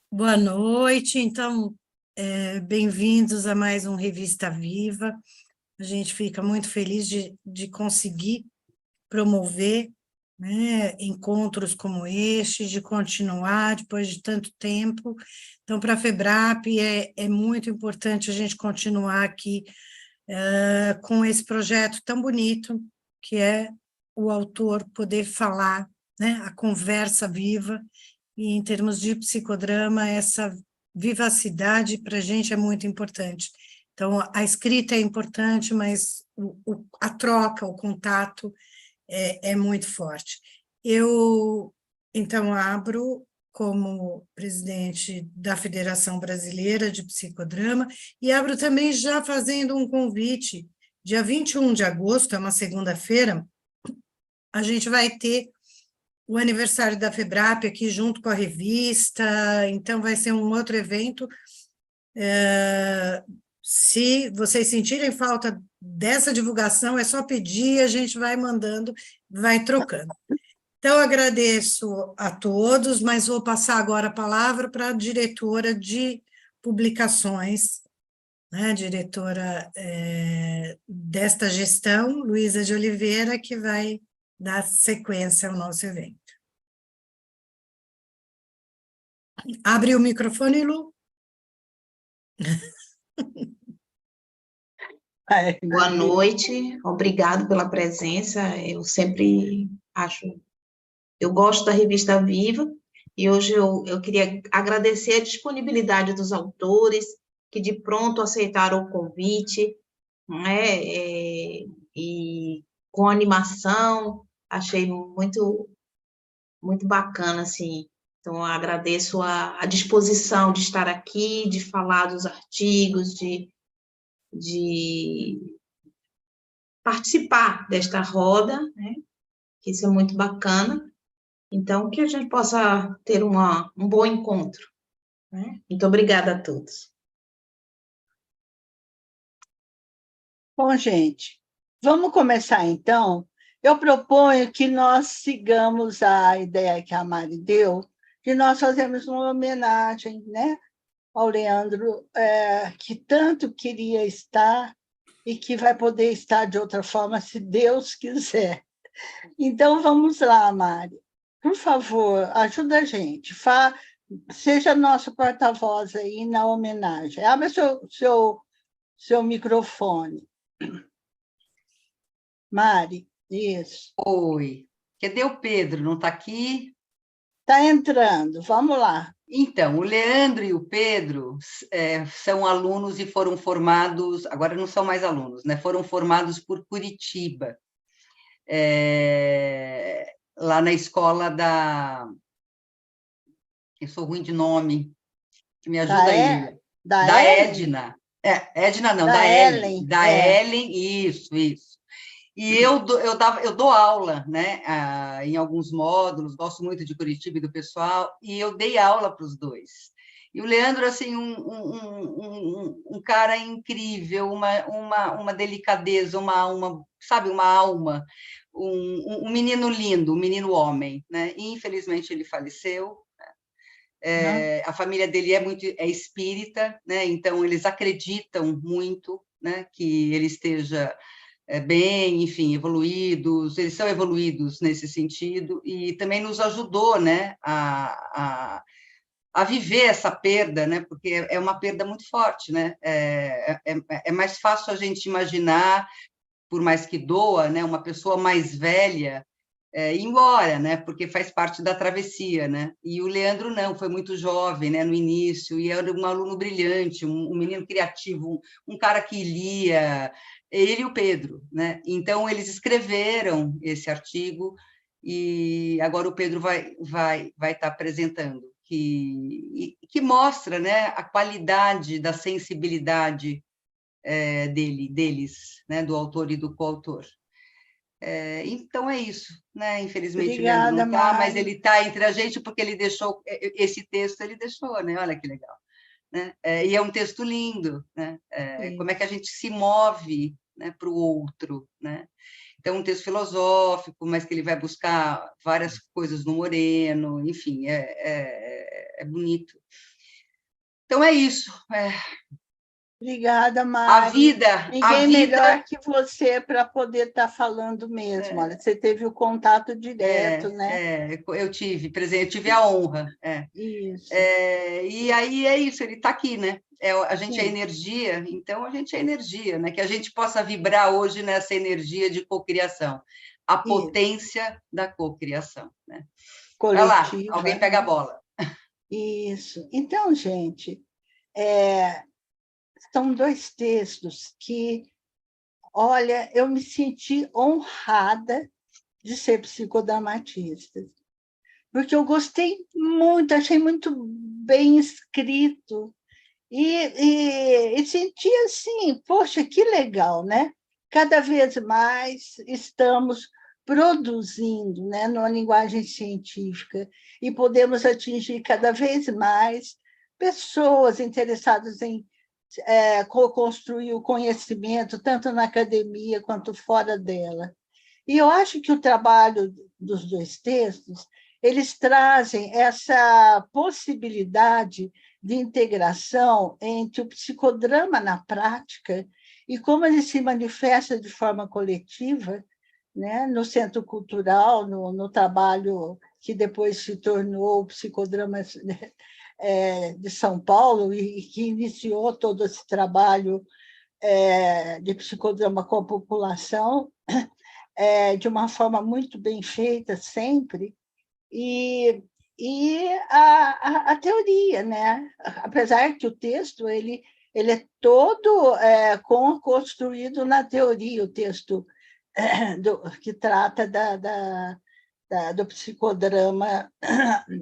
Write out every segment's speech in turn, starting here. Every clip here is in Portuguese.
Boa noite, então, bem-vindos a mais um Revista Viva. A gente fica muito feliz de conseguir promover, né, encontros como este, de continuar depois de tanto tempo. Então, para a FEBRAP é muito importante a gente continuar aqui com esse projeto tão bonito, que é o autor poder falar, né, a conversa viva, e em termos de psicodrama, essa vivacidade para a gente é muito importante. Então, a escrita é importante, mas a troca, o contato é muito forte. Eu, então, abro como presidente da Federação Brasileira de Psicodrama e abro também já fazendo um convite. Dia 21 de agosto, é uma segunda-feira, a gente vai ter o aniversário da FEBRAP aqui junto com a revista, então vai ser um outro evento. Se vocês sentirem falta dessa divulgação, é só pedir, a gente vai mandando, vai trocando. Então, agradeço a todos, mas vou passar agora a palavra para a diretora de publicações, né, diretora desta gestão, Luísa de Oliveira, que vai dar sequência ao nosso evento. Abre o microfone, Lu. Boa noite, obrigado pela presença. Eu sempre eu gosto da Revista Viva, e hoje eu queria agradecer a disponibilidade dos autores, que de pronto aceitaram o convite, né, e com animação, achei muito bacana, assim. Então, eu agradeço a disposição de estar aqui, de falar dos artigos, de participar desta roda, né? Que isso é muito bacana. Então, que a gente possa ter um bom encontro, né? Muito obrigada a todos. Bom, gente, vamos começar então. Eu proponho que nós sigamos a ideia que a Mari deu, de nós fazermos uma homenagem, né, ao Leandro, que tanto queria estar e que vai poder estar de outra forma, se Deus quiser. Então, vamos lá, Mari. Por favor, ajuda a gente. Seja nosso porta-voz aí na homenagem. Abra seu microfone. Mari, isso. Oi. Cadê o Pedro? Não está aqui? Está entrando, vamos lá. Então, o Leandro e o Pedro são alunos e foram formados, agora não são mais alunos, né? Foram formados por Curitiba, lá na escola Eu sou ruim de nome, me ajuda aí. Da Edna. Edna não, da Ellen. Da Ellen, isso. E eu dou aula, né, em alguns módulos, gosto muito de Curitiba e do pessoal, e eu dei aula para os dois. E o Leandro, assim, um cara incrível, uma delicadeza, sabe, uma alma, um menino lindo, um menino homem, né? E, infelizmente, ele faleceu. A família dele é espírita, né? Então eles acreditam muito, né, que ele esteja bem, enfim, evoluídos, eles são evoluídos nesse sentido, e também nos ajudou, né, a viver essa perda, né, porque é uma perda muito forte, né, é mais fácil a gente imaginar, por mais que doa, né, uma pessoa mais velha ir embora, né, porque faz parte da travessia, né, e o Leandro não, foi muito jovem, né, no início, e era um aluno brilhante, um menino criativo, um cara que lia, ele e o Pedro, né, então eles escreveram esse artigo, e agora o Pedro vai estar apresentando, que mostra, né, a qualidade da sensibilidade deles, né, do autor e do coautor. Então é isso, né? Infelizmente Obrigada, o Leandro não está, mas Mari. ele está entre a gente porque ele deixou esse texto, ele deixou, né? Olha que legal, né? E é um texto lindo, né? Como é que a gente se move, né, para o outro, né? Então um texto filosófico, mas que ele vai buscar várias coisas no Moreno, enfim, é bonito. Então é isso. Obrigada, A Mari. vida... Ninguém melhor que você para poder estar falando mesmo. Olha, você teve o contato direto, né? Eu tive a honra. Isso. E aí é isso, ele está aqui, né? A gente Sim. é energia, então a gente é energia, né? Que a gente possa vibrar hoje nessa energia de cocriação, a potência da cocriação, né? Vai lá, alguém pega a bola. Isso. Então, gente, são 2 textos que, olha, eu me senti honrada de ser psicodramatista, porque eu gostei muito, achei muito bem escrito, e senti assim, poxa, que legal, né? Cada vez mais estamos produzindo, né, numa linguagem científica, e podemos atingir cada vez mais pessoas interessadas em construir o conhecimento, tanto na academia quanto fora dela. E eu acho que o trabalho dos 2 textos, eles trazem essa possibilidade de integração entre o psicodrama na prática e como ele se manifesta de forma coletiva, né, no Centro Cultural, no trabalho que depois se tornou o Psicodrama de São Paulo e que iniciou todo esse trabalho de psicodrama com a população, de uma forma muito bem feita sempre, e a teoria, né? Apesar que o texto ele é todo construído na teoria, o texto que trata do psicodrama,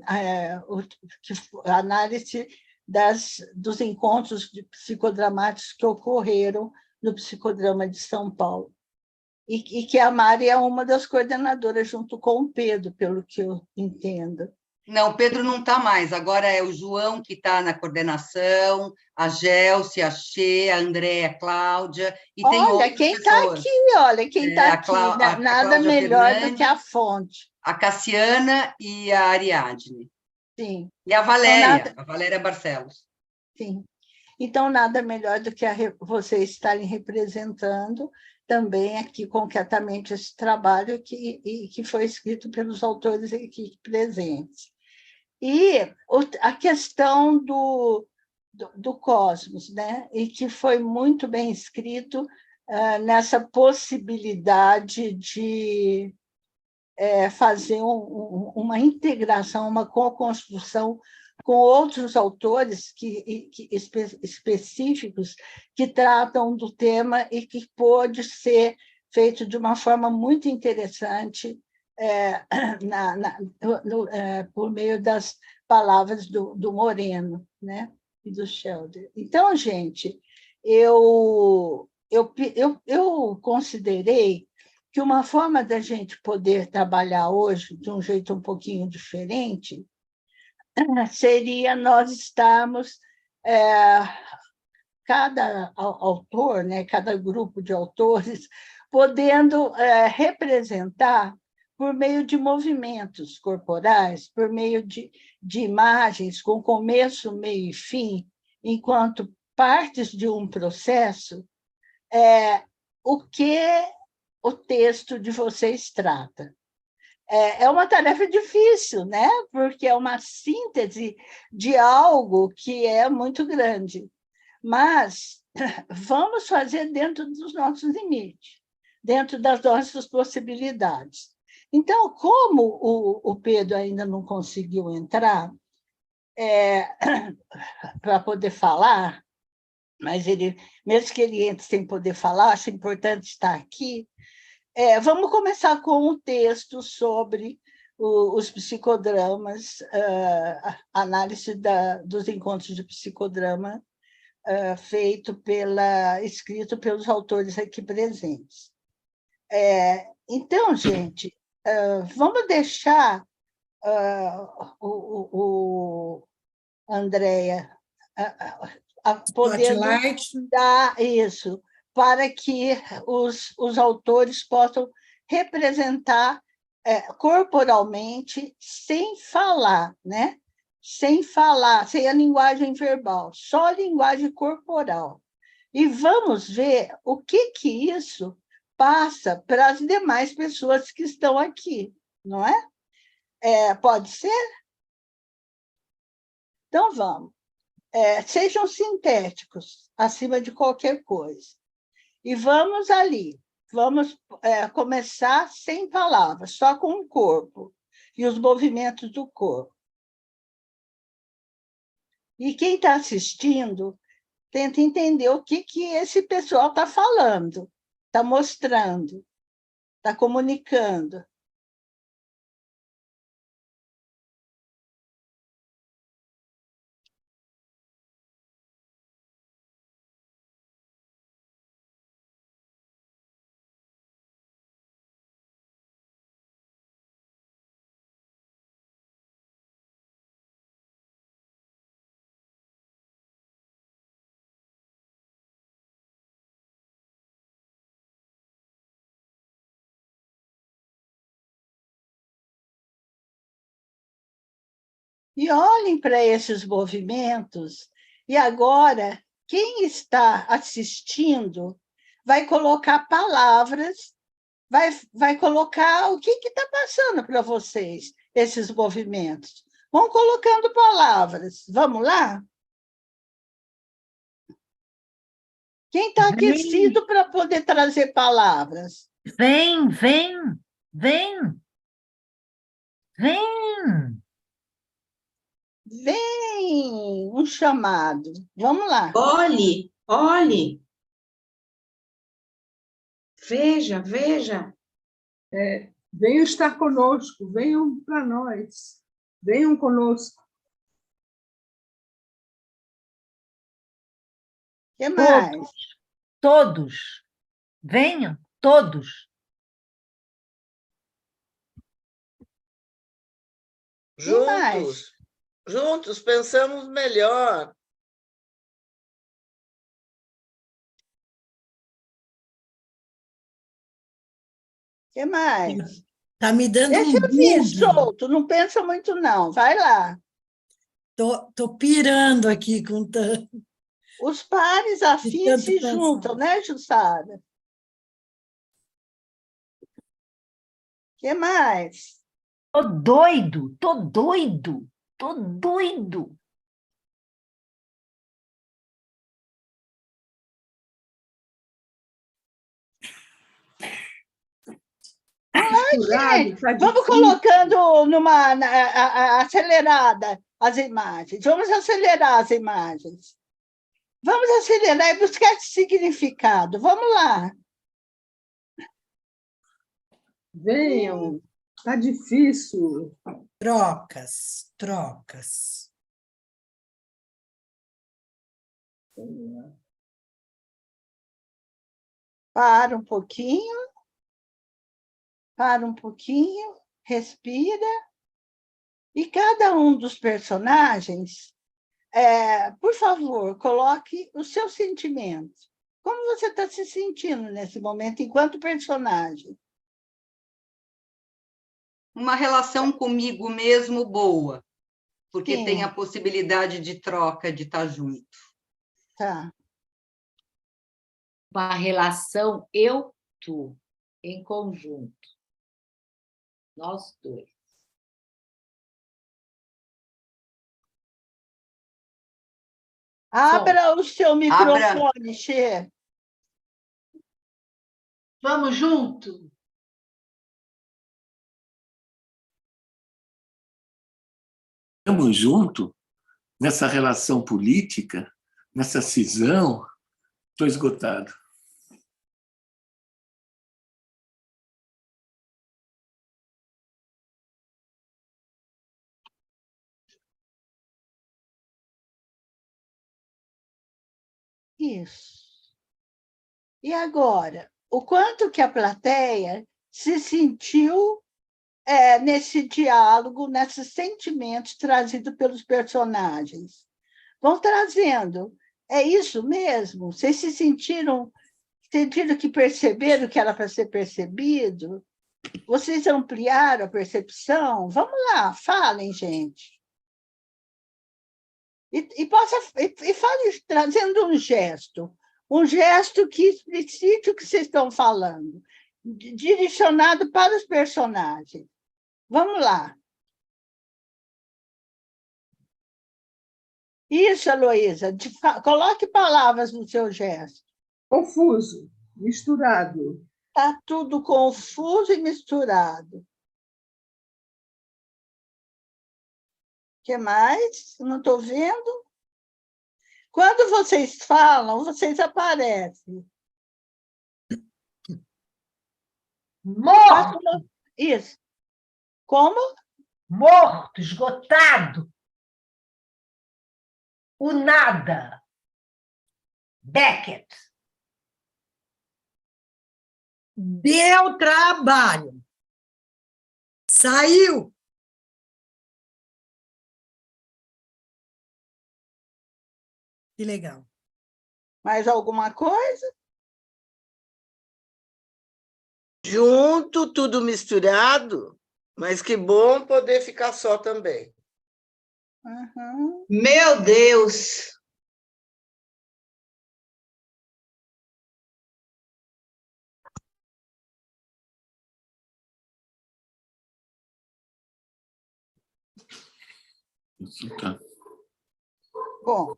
a análise dos encontros psicodramáticos que ocorreram no Psicodrama de São Paulo. E que a Mari é uma das coordenadoras, junto com o Pedro, pelo que eu entendo. Não, o Pedro não está mais, agora é o João que está na coordenação, a Gelce, a Xê, a Andréia, a Cláudia, e tem outras quem pessoas. Quem está aqui, nada melhor Fernandes, do que a fonte. A Cassiana e a Ariadne. Sim. E a Valéria, a Valéria Barcelos. Sim. Então, nada melhor do que vocês estarem representando também aqui concretamente esse trabalho que foi escrito pelos autores aqui presentes. E a questão do cosmos, né? E que foi muito bem escrito nessa possibilidade de fazer uma integração, uma co-construção com outros autores específicos que tratam do tema e que pode ser feito de uma forma muito interessante por meio das palavras do Moreno, né? E do Shelder. Então, gente, eu considerei que uma forma da gente poder trabalhar hoje de um jeito um pouquinho diferente seria nós estarmos, cada autor, né, cada grupo de autores, podendo representar por meio de movimentos corporais, por meio de imagens com começo, meio e fim, enquanto partes de um processo, o que o texto de vocês trata. É uma tarefa difícil, né? Porque é uma síntese de algo que é muito grande. Mas vamos fazer dentro dos nossos limites, dentro das nossas possibilidades. Então, como o Pedro ainda não conseguiu entrar para poder falar, mas ele, mesmo que ele entre sem poder falar, acho importante estar aqui. Vamos começar com um texto sobre os psicodramas, análise dos encontros de psicodrama escrito pelos autores aqui presentes. Então, gente, vamos deixar o Andréia podendo dar isso, para que os autores possam representar corporalmente, sem falar, né? sem falar, sem a linguagem verbal, só a linguagem corporal. E vamos ver o que isso passa para as demais pessoas que estão aqui, não é? Pode ser? Então, vamos. Sejam sintéticos, acima de qualquer coisa. E vamos ali. Vamos começar sem palavras, só com o corpo e os movimentos do corpo. E quem está assistindo, tenta entender o que esse pessoal está falando, está mostrando, está comunicando. E olhem para esses movimentos, e agora, quem está assistindo vai colocar palavras, vai colocar o que está passando para vocês, esses movimentos. Vão colocando palavras. Vamos lá? Quem está aquecido para poder trazer palavras? Vem, vem, vem, vem. Vem, um chamado. Vamos lá. Olhe, olhe. Veja, veja. Venham estar conosco, venham para nós, venham conosco. O que mais? Todos. Venham, todos. Juntos pensamos melhor. O que mais? Está me dando Deixa eu vir bug. solto, não pensa muito não, vai lá. Tô pirando aqui com tanto. Os pares afins tanto se pensar. juntam, né, Jussara? O que mais? Tô doido, tô doido, tô doido. Gente, vamos colocando acelerada as imagens. Vamos acelerar as imagens. Vamos acelerar e buscar esse significado. Vamos lá. Venham, está difícil. Trocas, trocas. Para um pouquinho. Para um pouquinho. Respira. E cada um dos personagens, por favor, coloque o seu sentimento. Como você está se sentindo nesse momento, enquanto personagem? Uma relação comigo mesmo boa, porque Sim. tem a possibilidade de troca, de estar junto. Tá. Uma relação eu-tu, em conjunto. Nós dois. Abra o seu microfone, Xê. Vamos junto? Estamos juntos nessa relação política, nessa cisão. Estou esgotado. Isso. E agora, o quanto que a plateia se sentiu nesse diálogo, nesses sentimentos trazidos pelos personagens? Vão trazendo. É isso mesmo? Vocês se sentiram que perceberam que era para ser percebido? Vocês ampliaram a percepção? Vamos lá, falem, gente. E fale trazendo um gesto que explicite o que vocês estão falando, direcionado para os personagens. Vamos lá. Isso, Heloísa, coloque palavras no seu gesto. Confuso, misturado. Está tudo confuso e misturado. O que mais? Não estou vendo. Quando vocês falam, vocês aparecem. Morto, Isso. Como? morto, esgotado. O nada. Beckett. Deu trabalho. Saiu. Que legal. Mais alguma coisa? Junto, tudo misturado, mas que bom poder ficar só também. Uhum. Meu Deus! Isso tá. Bom,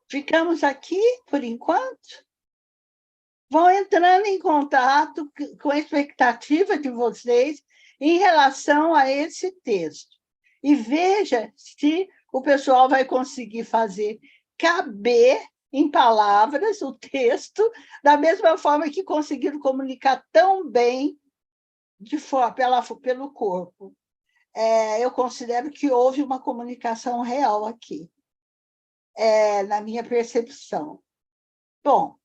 ficamos aqui por enquanto. Vão entrando em contato com a expectativa de vocês em relação a esse texto. E veja se o pessoal vai conseguir fazer caber em palavras o texto, da mesma forma que conseguiram comunicar tão bem pelo corpo. Eu considero que houve uma comunicação real aqui, na minha percepção. Bom,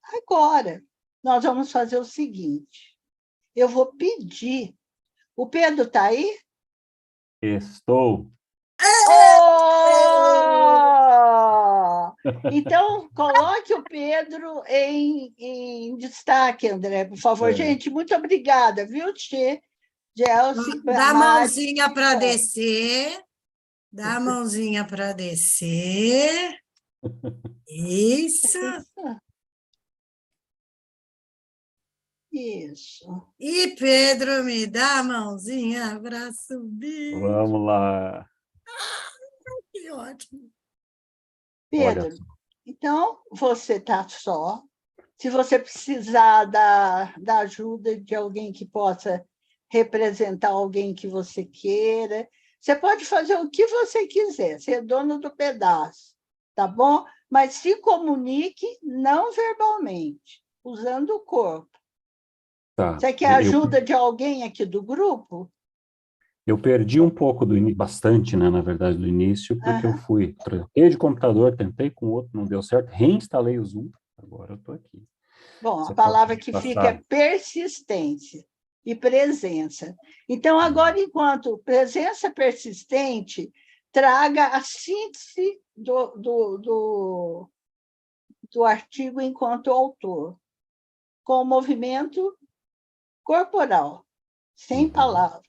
agora nós vamos fazer o seguinte. Eu vou pedir... O Pedro está aí? Estou. Oh! Então, coloque o Pedro em destaque, André, por favor. Gente, muito obrigada, viu, Tchê? Gelsi, Dá a Mari. mãozinha para descer. Dá a mãozinha para descer. Isso. Isso. E Pedro, me dá a mãozinha para subir. Vamos lá. Que ótimo. Pedro, Olha. então, você está só. Se você precisar da ajuda de alguém que possa representar alguém que você queira, você pode fazer o que você quiser, ser dono do pedaço, tá bom? Mas se comunique não verbalmente, usando o corpo. Tá. Você quer ajuda de alguém aqui do grupo? Eu perdi um pouco bastante, né, na verdade, do início, porque eu troquei de computador, tentei com o outro, não deu certo, reinstalei o Zoom, agora eu estou aqui. Bom, Você a palavra pode que passar. fica é persistência e presença. Então, agora, enquanto presença persistente, traga a síntese do artigo enquanto autor, com o movimento corporal, sem palavras.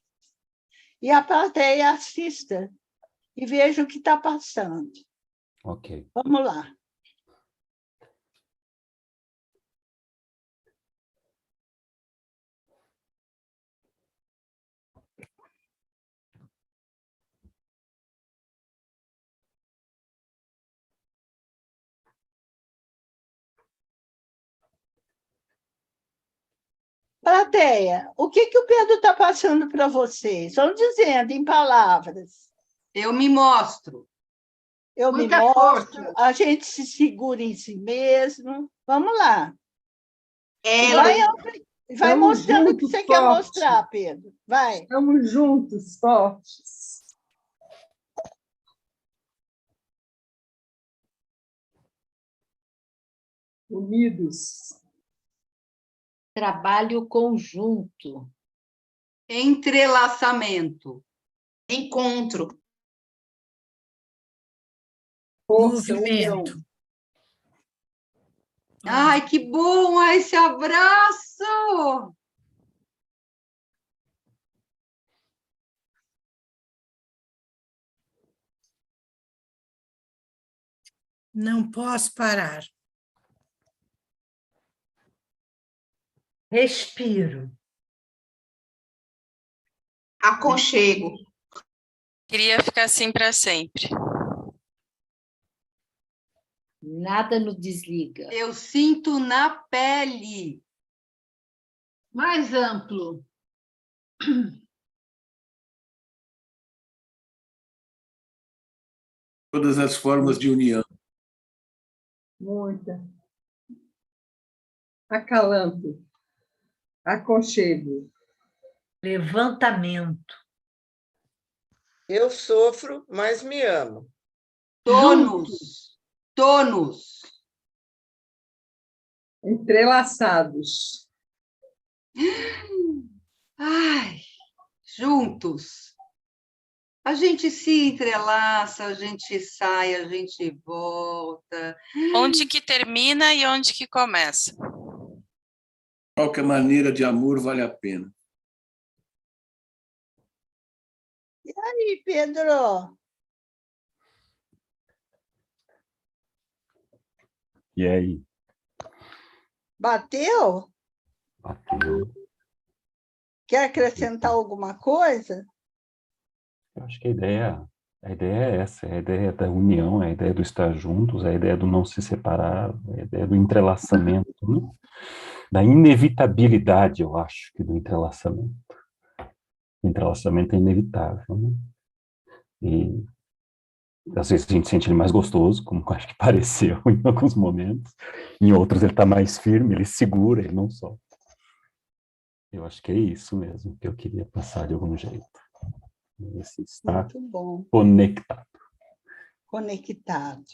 E a plateia assista e veja o que está passando. Ok. Vamos lá. Plateia, o que o Pedro está passando para vocês? Vão dizendo em palavras. Eu me mostro. Eu Muita me mostro, força. a gente se segura em si mesmo. Vamos lá. Vai mostrando o que você quer mostrar, Pedro. Vai. Estamos juntos, fortes. Unidos. Trabalho conjunto. Entrelaçamento. Encontro. Força, Movimento. união. Ai, que bom esse abraço! Não posso parar. Respiro. Aconchego. Queria ficar assim para sempre. Nada nos desliga. Eu sinto na pele. Mais amplo. Todas as formas de união. Muita. Acalanto. Aconchego. Levantamento. Eu sofro, mas me amo. Tônus. Tônus. Entrelaçados. Ai, juntos. A gente se entrelaça, a gente sai, a gente volta. Onde que termina e onde que começa? Qualquer maneira de amor vale a pena. E aí, Pedro? E aí? Bateu? Bateu. Quer acrescentar alguma coisa? Eu acho que a ideia é essa, é a ideia da união, é a ideia do estar juntos, é a ideia do não se separar, é a ideia do entrelaçamento, né? Da inevitabilidade, eu acho, que do entrelaçamento. O entrelaçamento é inevitável, né? E às vezes a gente sente ele mais gostoso, como acho que pareceu em alguns momentos, em outros ele está mais firme, ele segura, ele não solta. Eu acho que é isso mesmo que eu queria passar de algum jeito. Esse estar Muito bom. conectado. Conectado.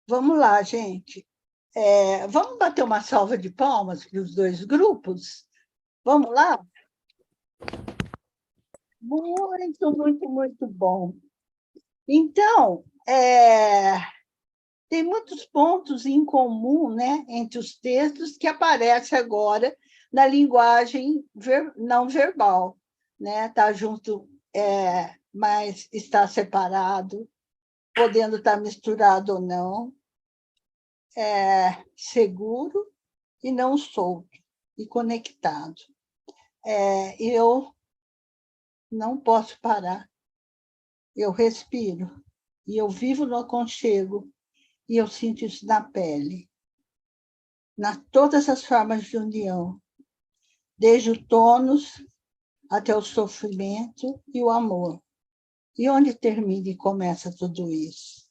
Vamos lá, gente. Vamos bater uma salva de palmas para os dois grupos? Vamos lá? Muito, muito, muito bom. Então, tem muitos pontos em comum, né, entre os textos que aparecem agora na linguagem não verbal, né? Está junto, mas está separado, podendo estar misturado ou não, seguro e não solto, e conectado. Eu não posso parar. Eu respiro, e eu vivo no aconchego, e eu sinto isso na pele, todas as formas de união, desde o tônus até o sofrimento e o amor. E onde termina e começa tudo isso?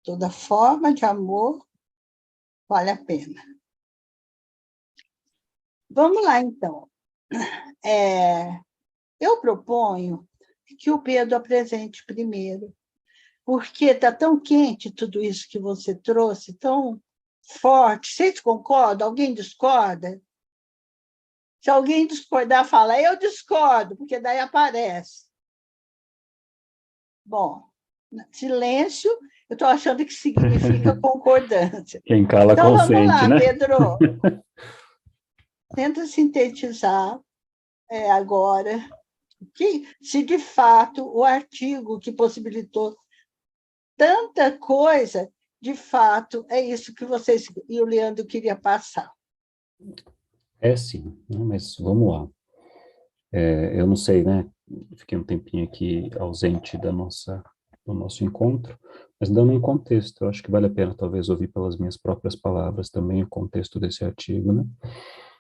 Toda forma de amor vale a pena. Vamos lá, então. Eu proponho que o Pedro apresente primeiro, porque está tão quente tudo isso que você trouxe, tão forte. Vocês concordam? Alguém discorda? Se alguém discordar, fala, eu discordo, porque daí aparece. Bom, silêncio, eu estou achando que significa concordância. Quem cala então, consente, vamos lá, né? Pedro. Tenta sintetizar agora, se de fato o artigo que possibilitou tanta coisa, de fato, é isso que vocês e o Leandro queria passar. Sim, mas vamos lá. Eu não sei, né? Fiquei um tempinho aqui ausente do nosso encontro, mas dando um contexto, eu acho que vale a pena talvez ouvir pelas minhas próprias palavras também o contexto desse artigo, né?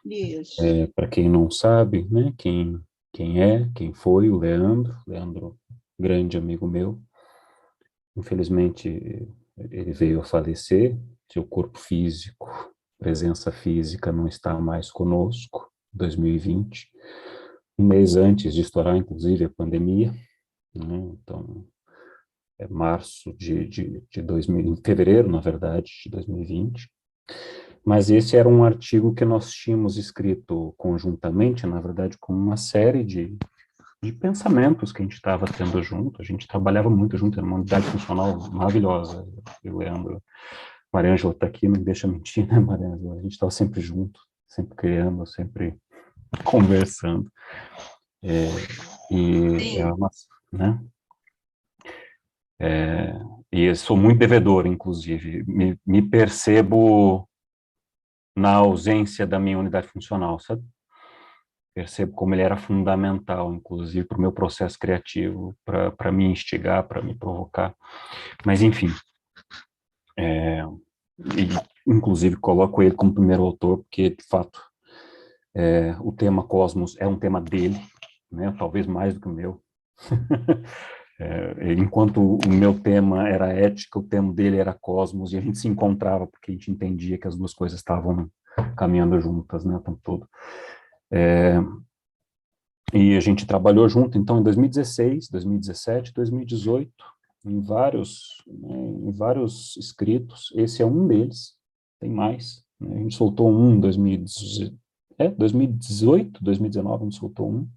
Isso. Para quem não sabe, né? Quem foi o Leandro, grande amigo meu. Infelizmente, ele veio a falecer, seu corpo físico, presença física não está mais conosco, 2020, um mês antes de estourar, inclusive, a pandemia, né? Então, março de 2000, em fevereiro, na verdade, de 2020. Mas esse era um artigo que nós tínhamos escrito conjuntamente, na verdade, com uma série de pensamentos que a gente estava tendo junto. A gente trabalhava muito junto, era uma unidade funcional maravilhosa. E o Leandro, Mariângela está aqui, não deixa mentir, né, Mariângela? A gente estava sempre junto, sempre criando, sempre conversando. E sou muito devedor, inclusive. Me percebo na ausência da minha unidade funcional, sabe? Percebo como ele era fundamental, inclusive, para o meu processo criativo, para me instigar, para me provocar. Mas, enfim, inclusive coloco ele como primeiro autor, porque, de fato, o tema Cosmos é um tema dele, né? Talvez mais do que o meu. Enquanto o meu tema era ética, o tema dele era Cosmos, e a gente se encontrava porque a gente entendia que as duas coisas estavam caminhando juntas, né, o tempo todo. E a gente trabalhou junto, então, em 2016, 2017, 2018, em vários escritos. Esse é um deles, tem mais, né? A gente soltou um em 2018, 2019, a gente soltou um,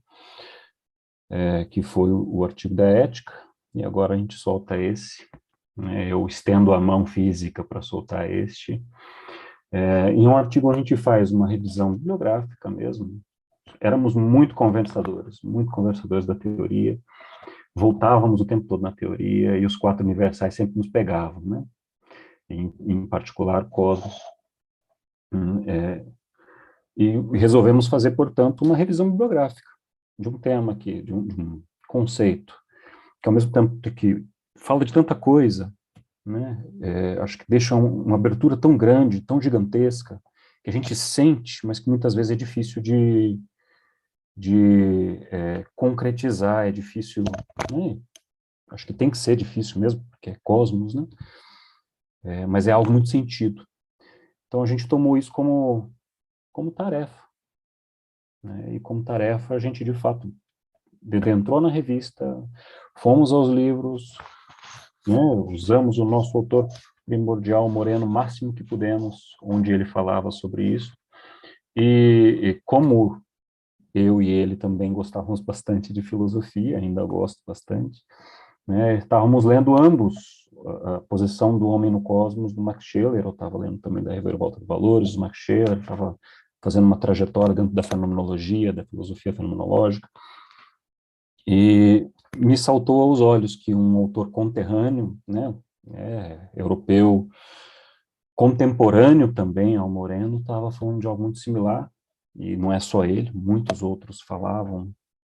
que foi o artigo da ética, e agora a gente solta esse, né? Eu estendo a mão física para soltar este. Em um artigo a gente faz uma revisão bibliográfica mesmo. Éramos muito conversadores da teoria, voltávamos o tempo todo na teoria, e os 4 universais sempre nos pegavam, né? Em particular, Cosmos. E resolvemos fazer, portanto, uma revisão bibliográfica de um tema aqui, de um conceito, que ao mesmo tempo que fala de tanta coisa, né, acho que deixa uma abertura tão grande, tão gigantesca, que a gente sente, mas que muitas vezes é difícil de concretizar, é difícil, né, acho que tem que ser difícil mesmo, porque é Cosmos, né, mas é algo muito sentido. Então a gente tomou isso como tarefa, né, e como tarefa a gente, de fato, entrou na revista, fomos aos livros, né, usamos o nosso autor primordial, Moreno, o máximo que pudemos, onde ele falava sobre isso, e como eu e ele também gostávamos bastante de filosofia, ainda gosto bastante, né, estávamos lendo ambos a posição do homem no cosmos, do Max Scheler. Eu estava lendo também da Reviravolta de Valores, do Max Scheler, estava fazendo uma trajetória dentro da fenomenologia, da filosofia fenomenológica, e me saltou aos olhos que um autor conterrâneo, né, europeu, contemporâneo também ao Moreno, estava falando de algo muito similar, e não é só ele, muitos outros falavam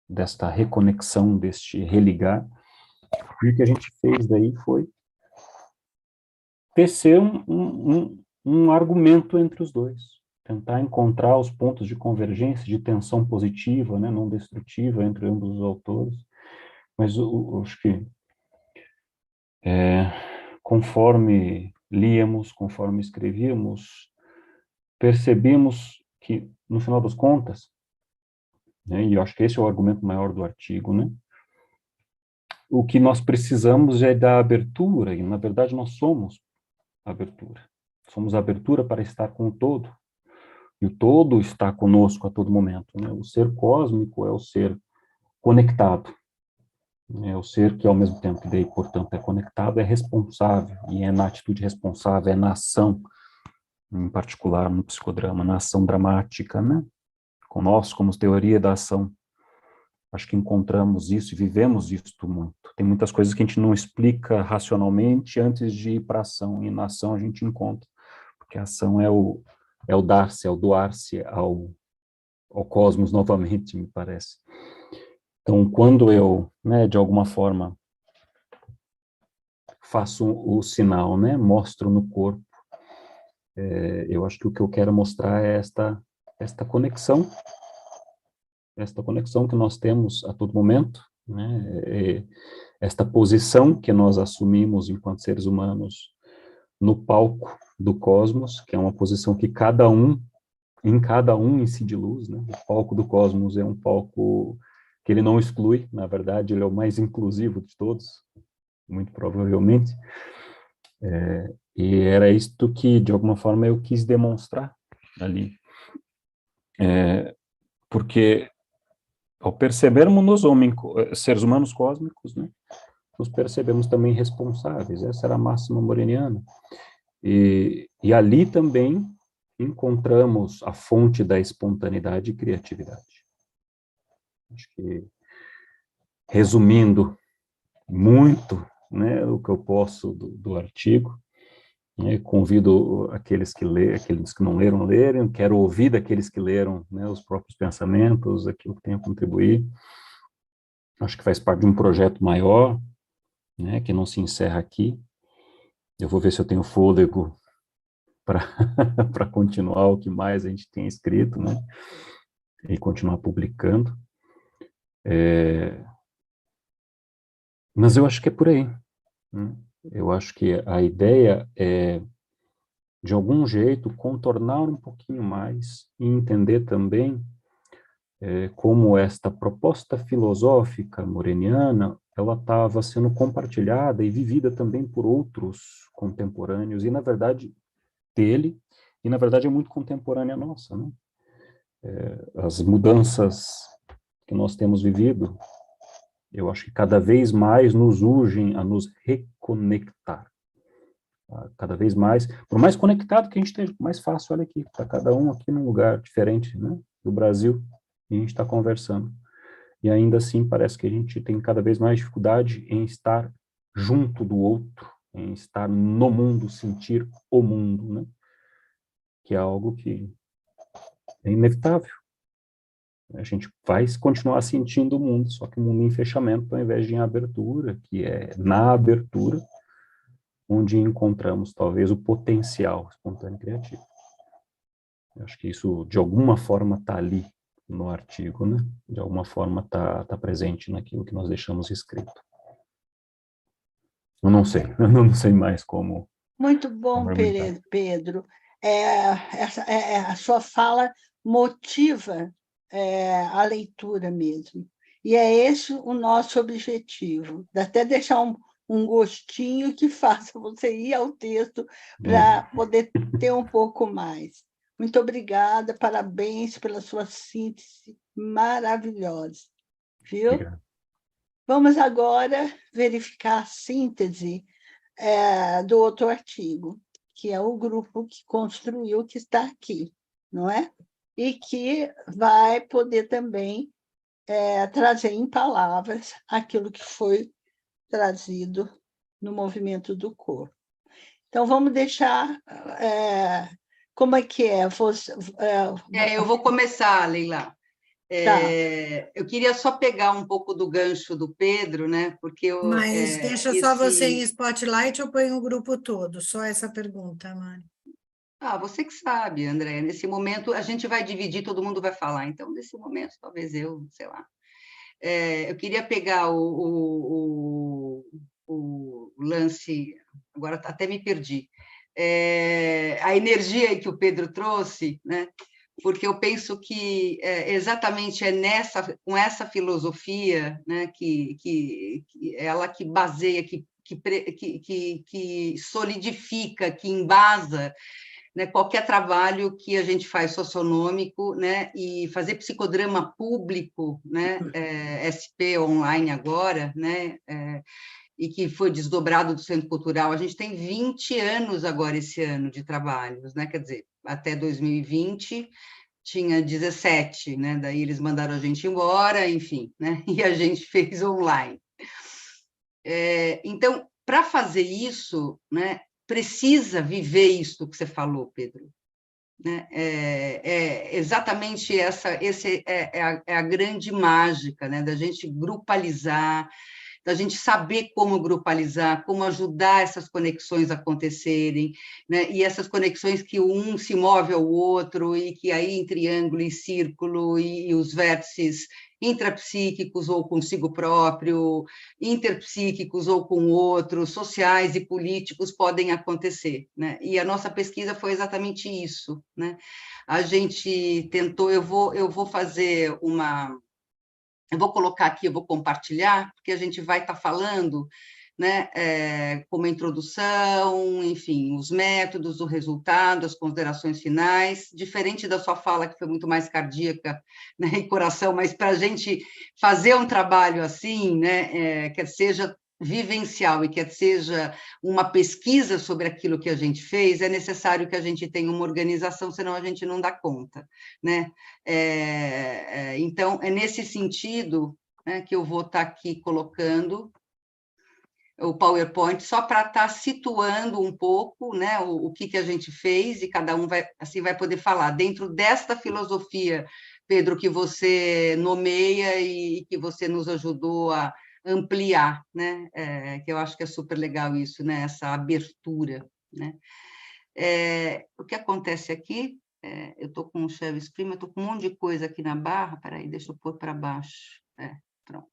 desta reconexão, deste religar, e o que a gente fez daí foi tecer um argumento entre os dois, tentar encontrar os pontos de convergência, de tensão positiva, né, não destrutiva, entre ambos os autores, mas eu acho que conforme líamos, conforme escrevíamos, percebemos que, no final das contas, né, e eu acho que esse é o argumento maior do artigo, né, o que nós precisamos é da abertura, e na verdade nós somos abertura. Somos abertura para estar com o todo, e o todo está conosco a todo momento, né? O ser cósmico é o ser conectado, é o ser que ao mesmo tempo que daí, portanto, é conectado, é responsável, e é na atitude responsável, é na ação, em particular no psicodrama, na ação dramática, né? Com nós, como teoria da ação, acho que encontramos isso e vivemos isso muito. Tem muitas coisas que a gente não explica racionalmente antes de ir para a ação, e na ação a gente encontra, porque a ação é o dar-se, é o doar-se ao cosmos novamente, me parece. Então, quando eu, né, de alguma forma, faço o sinal, né, mostro no corpo, eu acho que o que eu quero mostrar é esta conexão que nós temos a todo momento, né, esta posição que nós assumimos enquanto seres humanos no palco do cosmos, que é uma posição que cada um incide luz, né? O palco do cosmos é um palco que ele não exclui, na verdade, ele é o mais inclusivo de todos, muito provavelmente, e era isto que, de alguma forma, eu quis demonstrar ali, porque ao percebermos seres humanos cósmicos, né, nos percebemos também responsáveis. Essa era a máxima moreniana. E ali também encontramos a fonte da espontaneidade e criatividade. Acho que, resumindo muito, né, o que eu posso do artigo. Né, convido aqueles que não leram, lerem, quero ouvir daqueles que leram, né, os próprios pensamentos, aquilo que tem a contribuir. Acho que faz parte de um projeto maior, né, que não se encerra aqui. Eu vou ver se eu tenho fôlego para continuar o que mais a gente tem escrito, né, e continuar publicando. Mas eu acho que é por aí, né? Eu acho que a ideia é, de algum jeito, contornar um pouquinho mais e entender também como esta proposta filosófica moreniana, ela estava sendo compartilhada e vivida também por outros contemporâneos, e, na verdade, dele, e, na verdade, é muito contemporânea nossa, né? As mudanças que nós temos vivido, eu acho que cada vez mais nos urgem a nos reconectar. Cada vez mais, por mais conectado que a gente esteja, mais fácil, olha aqui, está cada um aqui num lugar diferente, né, do Brasil, e a gente está conversando. E ainda assim parece que a gente tem cada vez mais dificuldade em estar junto do outro, em estar no mundo, sentir o mundo, né, que é algo que é inevitável. A gente vai continuar sentindo o mundo, só que o mundo em fechamento ao invés de em abertura, que é na abertura onde encontramos, talvez, o potencial espontâneo e criativo. Eu acho que isso, de alguma forma, está ali no artigo, né? De alguma forma está presente naquilo que nós deixamos escrito. Eu não sei mais como... Muito bom, Pedro. A sua fala motiva a leitura mesmo. E é esse o nosso objetivo, até deixar um gostinho que faça você ir ao texto para poder ter um pouco mais. Muito obrigada, parabéns pela sua síntese maravilhosa, viu? Obrigado. Vamos agora verificar a síntese do outro artigo, que é o grupo que construiu, que está aqui, não é? E que vai poder também trazer em palavras aquilo que foi trazido no movimento do corpo. Então, vamos deixar... como é que é? Eu vou começar, Leila. Tá. Eu queria só pegar um pouco do gancho do Pedro, né? Porque Mas deixa só você em spotlight ou põe o grupo todo? Só essa pergunta, Mari. Você que sabe, André. Nesse momento, a gente vai dividir, todo mundo vai falar. Então, nesse momento, talvez eu, sei lá. Eu queria pegar o lance, agora até me perdi, a energia que o Pedro trouxe, né? Porque eu penso que exatamente com essa filosofia, né, que ela que baseia, que solidifica, que embasa, né, qualquer trabalho que a gente faz socionômico, né, e fazer psicodrama público, né, SP online agora, né, e que foi desdobrado do Centro Cultural. A gente tem 20 anos agora esse ano de trabalhos, né, quer dizer, até 2020 tinha 17, né, daí eles mandaram a gente embora, enfim, né, e a gente fez online. Então, para fazer isso, né, precisa viver isso que você falou, Pedro. Né? Exatamente essa é a grande mágica, né? Da gente grupalizar, da gente saber como grupalizar, como ajudar essas conexões a acontecerem, né? E essas conexões que um se move ao outro, e que aí em triângulo e círculo, e os vértices intrapsíquicos ou consigo próprio, interpsíquicos ou com outros, sociais e políticos podem acontecer, né? E a nossa pesquisa foi exatamente isso, né? A gente tentou, eu vou fazer eu vou colocar aqui, eu vou compartilhar, porque a gente vai estar falando, né, como introdução, enfim, os métodos, o resultado, as considerações finais, diferente da sua fala, que foi muito mais cardíaca, né, e coração, mas para a gente fazer um trabalho assim, né, quer seja vivencial e quer seja uma pesquisa sobre aquilo que a gente fez, é necessário que a gente tenha uma organização, senão a gente não dá conta, né? Então, é nesse sentido, né, que eu vou estar aqui colocando o PowerPoint, só para estar situando um pouco, né, o que a gente fez, e cada um vai poder falar. Dentro desta filosofia, Pedro, que você nomeia e que você nos ajudou a ampliar, né, que eu acho que é super legal isso, né, essa abertura, né. O que acontece aqui, eu estou com o share screen, eu estou com um monte de coisa aqui na barra, peraí, deixa eu pôr para baixo, pronto,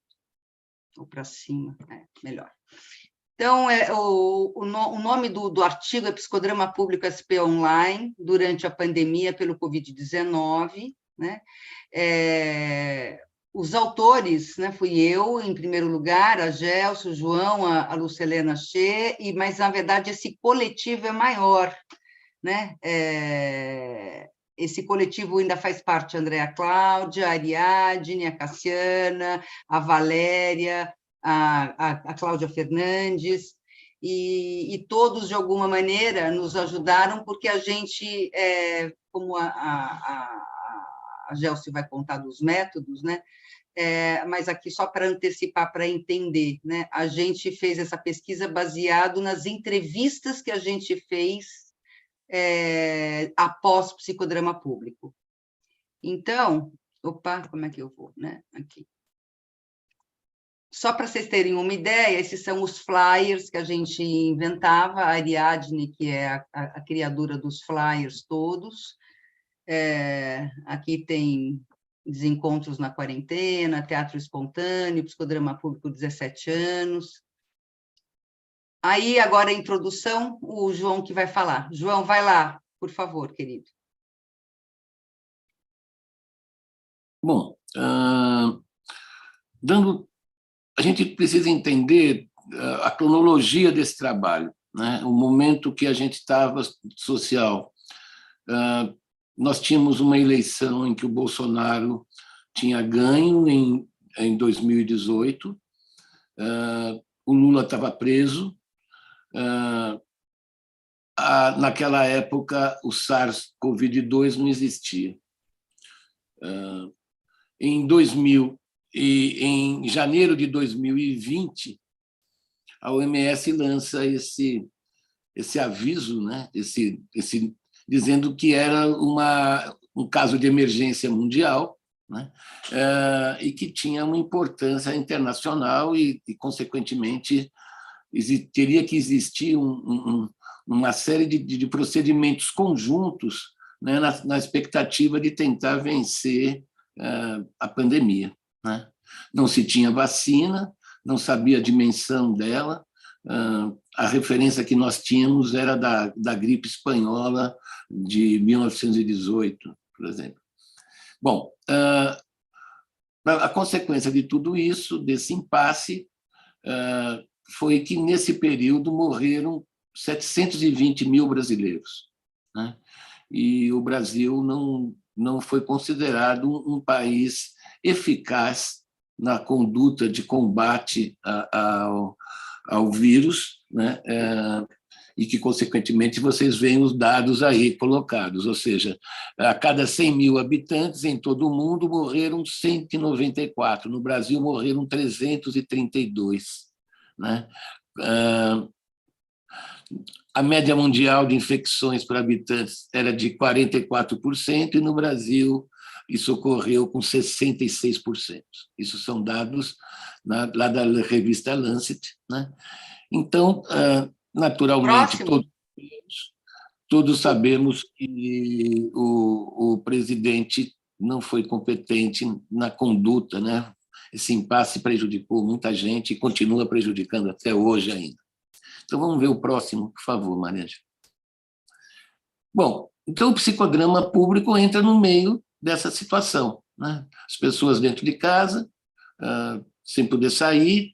ou para cima, melhor. Então, o nome do artigo é Psicodrama Público SP Online, durante a pandemia pelo Covid-19, né? Os autores, né, fui eu, em primeiro lugar, a Gelson, o João, a Lucelena Che, mas, na verdade, esse coletivo é maior, né? Esse coletivo ainda faz parte a Andréa Cláudia, a Ariadne, a Cassiana, a Valéria, a Cláudia Fernandes, e todos, de alguma maneira, nos ajudaram, porque a gente, como a Gelsi vai contar dos métodos, né? Mas aqui, só para antecipar, para entender, né? A gente fez essa pesquisa baseado nas entrevistas que a gente fez após Psicodrama Público. Então, como é que eu vou, né? Aqui. Só para vocês terem uma ideia, esses são os flyers que a gente inventava, a Ariadne, que é a criadora dos flyers todos. Aqui tem Desencontros na Quarentena, Teatro Espontâneo, Psicodrama Público 17 anos. Aí, agora a introdução, o João que vai falar. João, vai lá, por favor, querido. Bom, a gente precisa entender a cronologia desse trabalho, né? O momento que a gente estava social. Nós tínhamos uma eleição em que o Bolsonaro tinha ganho em 2018, o Lula estava preso. Naquela época, o SARS-CoV-2 não existia. Em janeiro de 2020, a OMS lança esse aviso, né? Dizendo que era um caso de emergência mundial, né? E que tinha uma importância internacional e consequentemente, teria que existir uma série de procedimentos conjuntos, né, na expectativa de tentar vencer a pandemia, né? Não se tinha vacina, não sabia a dimensão dela. A referência que nós tínhamos era da gripe espanhola de 1918, por exemplo. Bom, a consequência de tudo isso, desse impasse, foi que, nesse período, morreram 720 mil brasileiros, né? E o Brasil não foi considerado um país eficaz na conduta de combate ao vírus, né? E que, consequentemente, vocês veem os dados aí colocados, ou seja, a cada 100 mil habitantes em todo o mundo morreram 194, no Brasil morreram 332, né? A média mundial de infecções por habitantes era de 44%, e no Brasil isso ocorreu com 66%. Isso são dados lá da revista Lancet, né? Então, naturalmente, todos sabemos que o presidente não foi competente na conduta, né? Esse impasse prejudicou muita gente e continua prejudicando até hoje ainda. Então, vamos ver o próximo, por favor, Maria. Bom, então o psicodrama público entra no meio dessa situação, né? As pessoas dentro de casa, sem poder sair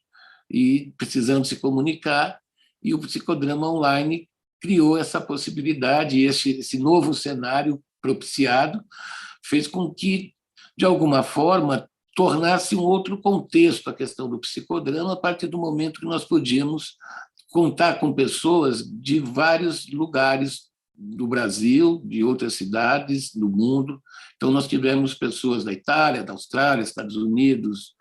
e precisando se comunicar, e o psicodrama online criou essa possibilidade, e esse novo cenário propiciado fez com que, de alguma forma, tornasse um outro contexto a questão do psicodrama, a partir do momento que nós podíamos contar com pessoas de vários lugares do Brasil, de outras cidades do mundo. Então, nós tivemos pessoas da Itália, da Austrália, Estados Unidos,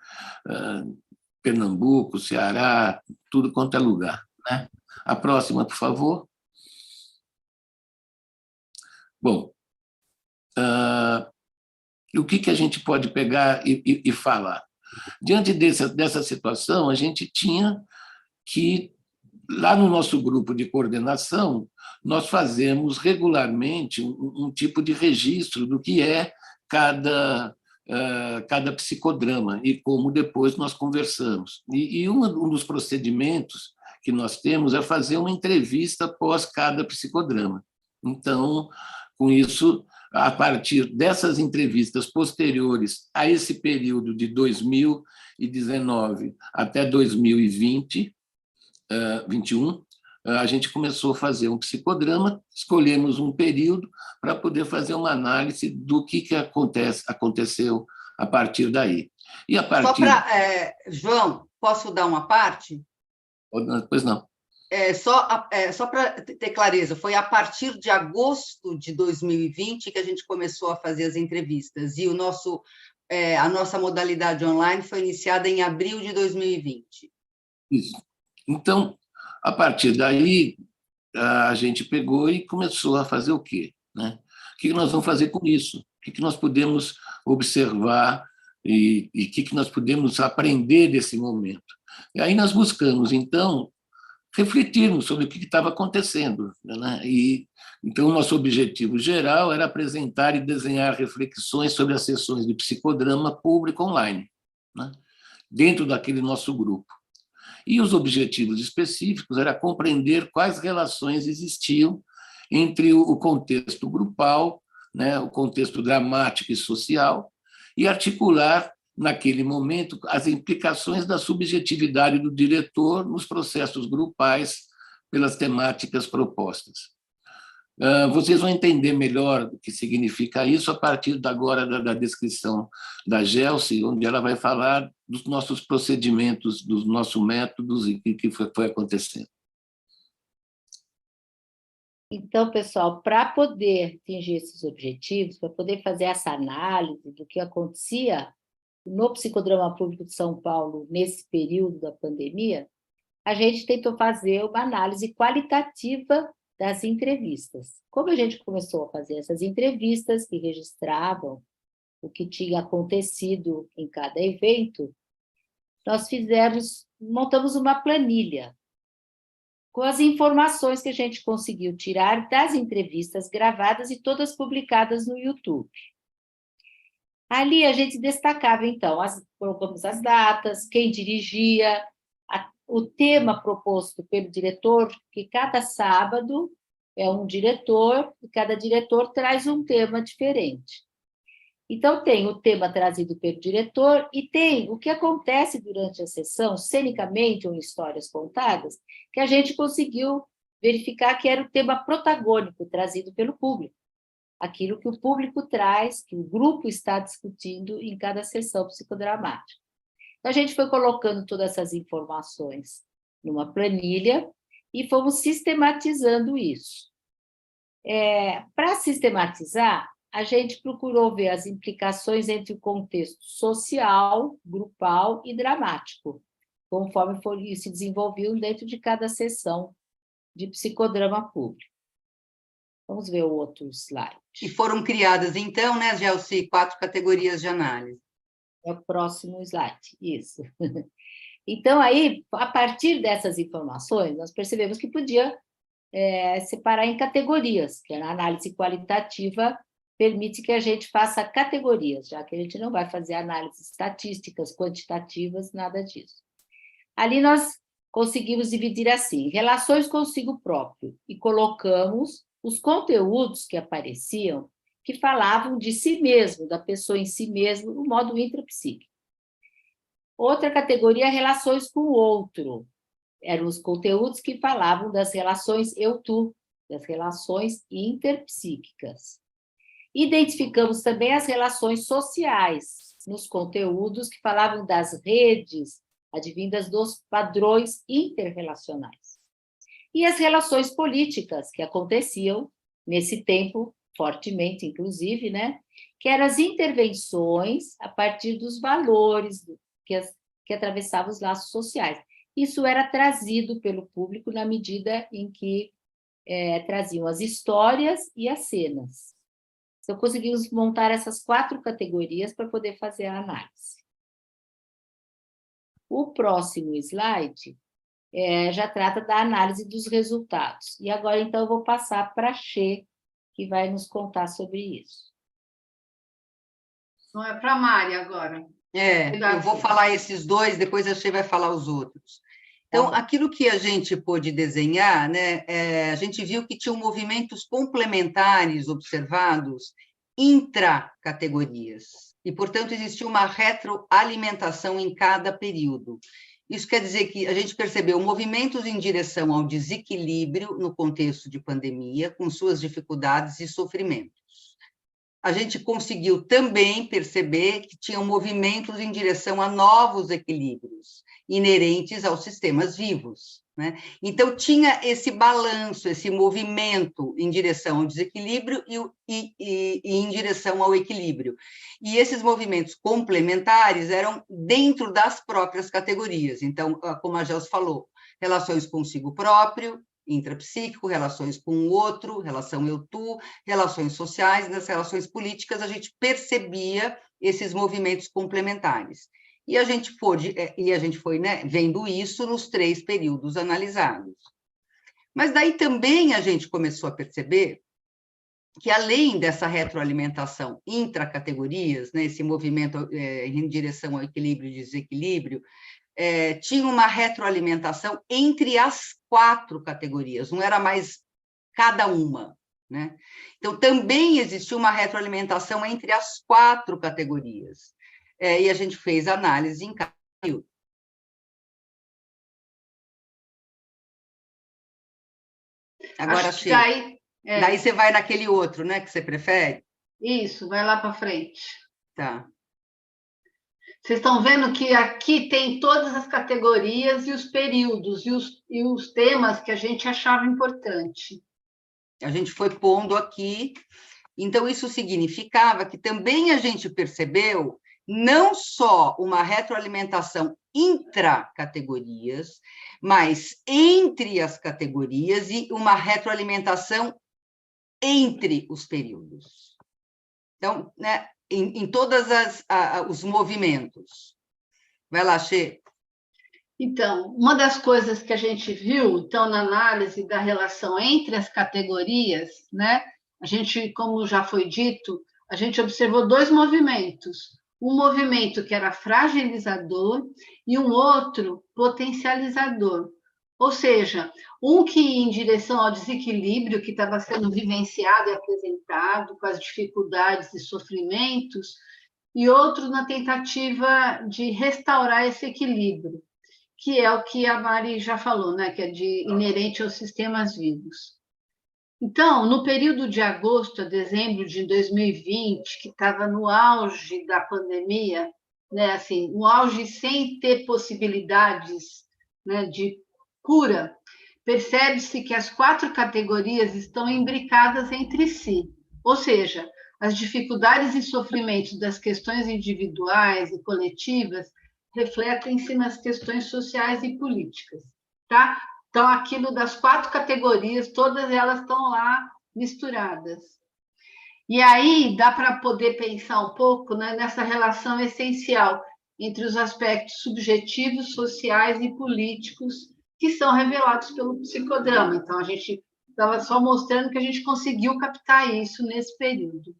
Pernambuco, Ceará, tudo quanto é lugar, né? A próxima, por favor. Bom, o que a gente pode pegar e falar? Diante dessa situação, a gente tinha que, lá no nosso grupo de coordenação, nós fazemos regularmente um tipo de registro do que é cada psicodrama e como depois nós conversamos. E um dos procedimentos que nós temos é fazer uma entrevista após cada psicodrama. Então, com isso, a partir dessas entrevistas posteriores a esse período de 2019 até 2021, a gente começou a fazer um psicodrama, escolhemos um período para poder fazer uma análise do que aconteceu a partir daí. E a partir... Só para... João, posso dar uma parte? Pois não. Só para ter clareza, foi a partir de agosto de 2020 que a gente começou a fazer as entrevistas, e a nossa modalidade online foi iniciada em abril de 2020. Isso. Então, a partir daí, a gente pegou e começou a fazer o quê? Né? O que nós vamos fazer com isso? O que nós podemos observar e o que nós podemos aprender desse momento? E aí nós buscamos, então, refletirmos sobre o que estava acontecendo. Né? Então, o nosso objetivo geral era apresentar e desenhar reflexões sobre as sessões de psicodrama público online, né? Dentro daquele nosso grupo. E os objetivos específicos era compreender quais relações existiam entre o contexto grupal, né, o contexto dramático e social, e articular, naquele momento, as implicações da subjetividade do diretor nos processos grupais pelas temáticas propostas. Vocês vão entender melhor o que significa isso a partir agora da descrição da Gelsi, onde ela vai falar dos nossos procedimentos, dos nossos métodos e o que foi acontecendo. Então, pessoal, para poder atingir esses objetivos, para poder fazer essa análise do que acontecia no Psicodrama Público de São Paulo nesse período da pandemia, a gente tentou fazer uma análise qualitativa das entrevistas. Como a gente começou a fazer essas entrevistas que registravam o que tinha acontecido em cada evento, nós montamos uma planilha com as informações que a gente conseguiu tirar das entrevistas gravadas e todas publicadas no YouTube. Ali a gente destacava, então, colocamos as datas, quem dirigia, o tema proposto pelo diretor, que cada sábado é um diretor, e cada diretor traz um tema diferente. Então, tem o tema trazido pelo diretor e tem o que acontece durante a sessão, cenicamente ou em histórias contadas, que a gente conseguiu verificar que era o tema protagônico trazido pelo público. Aquilo que o público traz, que o grupo está discutindo em cada sessão psicodramática. Então, a gente foi colocando todas essas informações numa planilha e fomos sistematizando isso. Para sistematizar, a gente procurou ver as implicações entre o contexto social, grupal e dramático, conforme se desenvolviam dentro de cada sessão de psicodrama público. Vamos ver o outro slide. E foram criadas, então, né, Gelsi, 4 categorias de análise. É o próximo slide, isso. Então, aí, a partir dessas informações, nós percebemos que podia separar em categorias, que a análise qualitativa permite que a gente faça categorias, já que a gente não vai fazer análises estatísticas, quantitativas, nada disso. Ali nós conseguimos dividir assim, relações consigo próprio, e colocamos os conteúdos que apareciam que falavam de si mesmo, da pessoa em si mesmo, no modo intrapsíquico. Outra categoria, relações com o outro. Eram os conteúdos que falavam das relações eu-tu, das relações interpsíquicas. Identificamos também as relações sociais, nos conteúdos que falavam das redes, advindas dos padrões interrelacionais. E as relações políticas que aconteciam nesse tempo, fortemente, inclusive, né? Que eram as intervenções a partir dos valores que atravessava os laços sociais. Isso era trazido pelo público na medida em que traziam as histórias e as cenas. Então, conseguimos montar essas 4 categorias para poder fazer a análise. O próximo slide já trata da análise dos resultados. E agora, então, eu vou passar para a Xê, que vai nos contar sobre isso. Não é para a Mari agora. Eu vou falar esses 2, depois a Xê vai falar os outros. Então, aquilo que a gente pôde desenhar, né, a gente viu que tinham movimentos complementares observados intracategorias, e, portanto, existia uma retroalimentação em cada período. Isso quer dizer que a gente percebeu movimentos em direção ao desequilíbrio no contexto de pandemia, com suas dificuldades e sofrimentos. A gente conseguiu também perceber que tinham movimentos em direção a novos equilíbrios, inerentes aos sistemas vivos, né? Então, tinha esse balanço, esse movimento em direção ao desequilíbrio e em direção ao equilíbrio. E esses movimentos complementares eram dentro das próprias categorias. Então, como a Gels falou, relações consigo próprio, intrapsíquico, relações com o outro, relação eu-tu, relações sociais, nas relações políticas, a gente percebia esses movimentos complementares. E a gente foi né, vendo isso nos 3 períodos analisados. Mas daí também a gente começou a perceber que, além dessa retroalimentação intracategorias, né, esse movimento em direção ao equilíbrio e desequilíbrio, tinha uma retroalimentação entre as 4 categorias, não era mais cada uma, né? Então, também existiu uma retroalimentação entre as 4 categorias, e a gente fez análise em cada período. Agora, daí você vai naquele outro, né, que você prefere? Isso, vai lá para frente. Tá. Vocês estão vendo que aqui tem todas as categorias e os períodos e os temas que a gente achava importante. A gente foi pondo aqui, então isso significava que também a gente percebeu não só uma retroalimentação intracategorias, mas entre as categorias e uma retroalimentação entre os períodos. Então, né, em todos os movimentos. Vai lá, Xê. Então, uma das coisas que a gente viu, então, na análise da relação entre as categorias, né, a gente, como já foi dito, a gente observou 2 movimentos. Um movimento que era fragilizador e um outro potencializador. Ou seja, um que ia em direção ao desequilíbrio que estava sendo vivenciado e apresentado, com as dificuldades e sofrimentos, e outro na tentativa de restaurar esse equilíbrio, que é o que a Mari já falou, né? Que é inerente aos sistemas vivos. Então, no período de agosto a dezembro de 2020, que estava no auge da pandemia, né, assim, no auge sem ter possibilidades, né, de cura, percebe-se que as 4 categorias estão imbricadas entre si, ou seja, as dificuldades e sofrimentos das questões individuais e coletivas refletem-se nas questões sociais e políticas, tá? Então, aquilo das 4 categorias, todas elas estão lá misturadas. E aí dá para poder pensar um pouco, né, nessa relação essencial entre os aspectos subjetivos, sociais e políticos que são revelados pelo psicodrama. Então, a gente estava só mostrando que a gente conseguiu captar isso nesse período.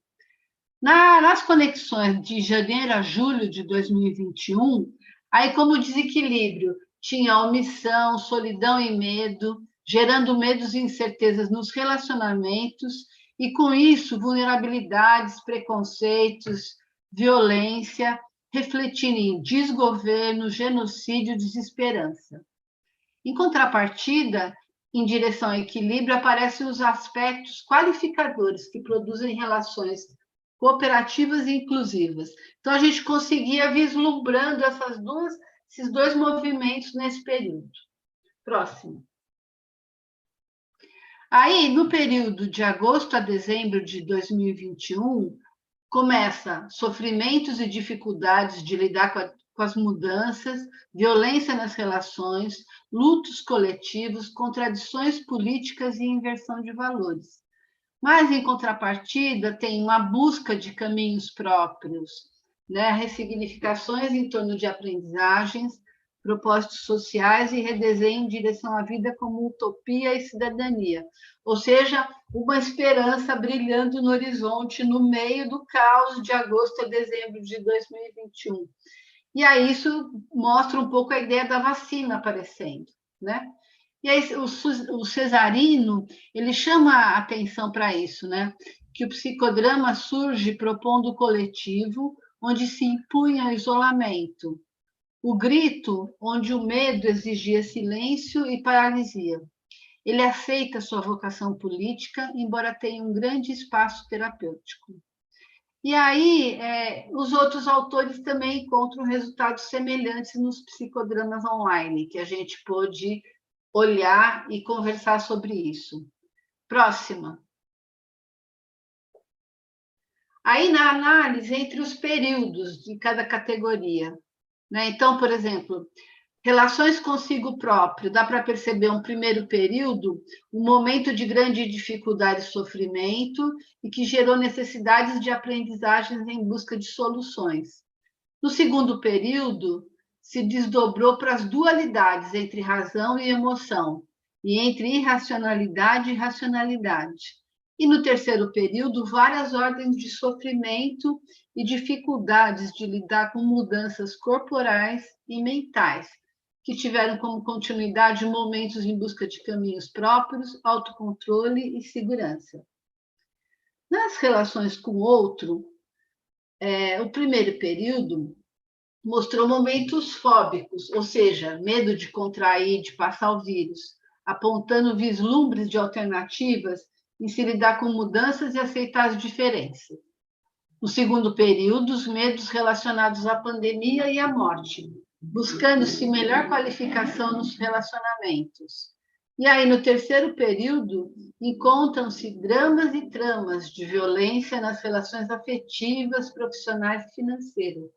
Nas conexões de janeiro a julho de 2021, aí como desequilíbrio tinha omissão, solidão e medo, gerando medos e incertezas nos relacionamentos, e com isso vulnerabilidades, preconceitos, violência, refletindo em desgoverno, genocídio e desesperança. Em contrapartida, em direção ao equilíbrio, aparecem os aspectos qualificadores que produzem relações cooperativas e inclusivas. Então, a gente conseguia vislumbrando esses 2 movimentos nesse período. Próximo. Aí, no período de agosto a dezembro de 2021, começa sofrimentos e dificuldades de lidar com as mudanças, violência nas relações, lutos coletivos, contradições políticas e inversão de valores. Mas, em contrapartida, tem uma busca de caminhos próprios, né? Ressignificações em torno de aprendizagens, propósitos sociais e redesenho em direção à vida como utopia e cidadania. Ou seja, uma esperança brilhando no horizonte, no meio do caos de agosto a dezembro de 2021. E aí isso mostra um pouco a ideia da vacina aparecendo, né? E aí o Cesarino, ele chama a atenção para isso, né? Que o psicodrama surge propondo o coletivo, onde se impunha o isolamento. O grito, onde o medo exigia silêncio e paralisia. Ele aceita sua vocação política, embora tenha um grande espaço terapêutico. E aí, os outros autores também encontram resultados semelhantes nos psicodramas online, que a gente pôde olhar e conversar sobre isso. Próxima. Aí, na análise entre os períodos de cada categoria, né? Então, por exemplo, relações consigo próprio, dá para perceber um primeiro período, um momento de grande dificuldade e sofrimento, e que gerou necessidades de aprendizagens em busca de soluções. No segundo período, se desdobrou para as dualidades entre razão e emoção, e entre irracionalidade e racionalidade. E no terceiro período, várias ordens de sofrimento e dificuldades de lidar com mudanças corporais e mentais, que tiveram como continuidade momentos em busca de caminhos próprios, autocontrole e segurança. Nas relações com o outro, o primeiro período mostrou momentos fóbicos, ou seja, medo de contrair, de passar o vírus, apontando vislumbres de alternativas em se lidar com mudanças e aceitar as diferenças. No segundo período, os medos relacionados à pandemia e à morte, buscando-se melhor qualificação nos relacionamentos. E aí, no terceiro período, encontram-se dramas e tramas de violência nas relações afetivas, profissionais e financeiras,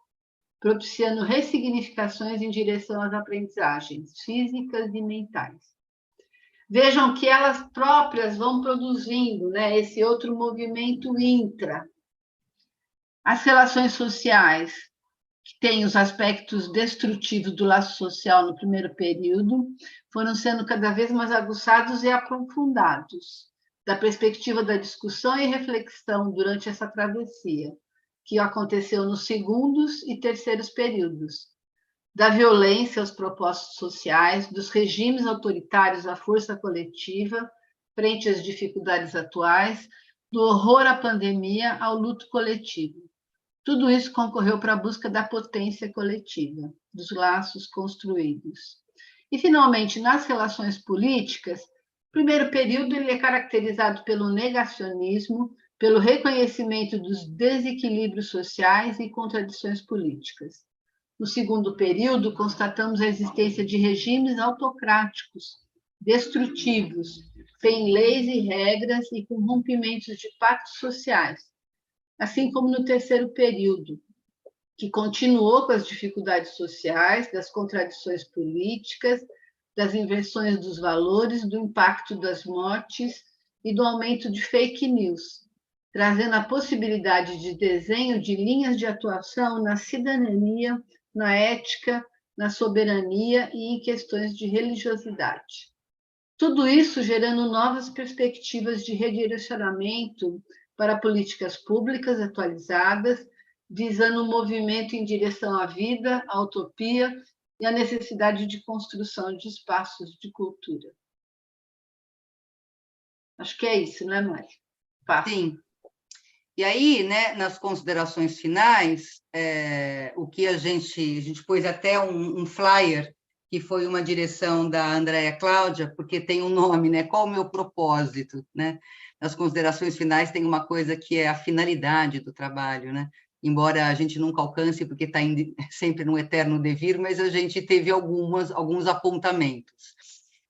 propiciando ressignificações em direção às aprendizagens físicas e mentais. Vejam que elas próprias vão produzindo, né, esse outro movimento intra. As relações sociais, que têm os aspectos destrutivos do laço social no primeiro período, foram sendo cada vez mais aguçados e aprofundados, da perspectiva da discussão e reflexão durante essa travessia, que aconteceu nos segundos e terceiros períodos, da violência aos propósitos sociais, dos regimes autoritários à força coletiva, frente às dificuldades atuais, do horror à pandemia ao luto coletivo. Tudo isso concorreu para a busca da potência coletiva, dos laços construídos. E, finalmente, nas relações políticas, o primeiro período ele é caracterizado pelo negacionismo, pelo reconhecimento dos desequilíbrios sociais e contradições políticas. No segundo período, constatamos a existência de regimes autocráticos, destrutivos, sem leis e regras e com rompimentos de pactos sociais, assim como no terceiro período, que continuou com as dificuldades sociais, das contradições políticas, das inversões dos valores, do impacto das mortes e do aumento de fake news, trazendo a possibilidade de desenho de linhas de atuação na cidadania, na ética, na soberania e em questões de religiosidade. Tudo isso gerando novas perspectivas de redirecionamento para políticas públicas atualizadas, visando um movimento em direção à vida, à utopia e à necessidade de construção de espaços de cultura. Acho que é isso, né, Mari? Sim. E aí, né, nas considerações finais, o que a gente pôs até um flyer, que foi uma direção da Andréa Cláudia, porque tem um nome, né? Qual o meu propósito, né? Nas considerações finais tem uma coisa que é a finalidade do trabalho, né? Embora a gente nunca alcance, porque está sempre no eterno devir, mas a gente teve alguns apontamentos.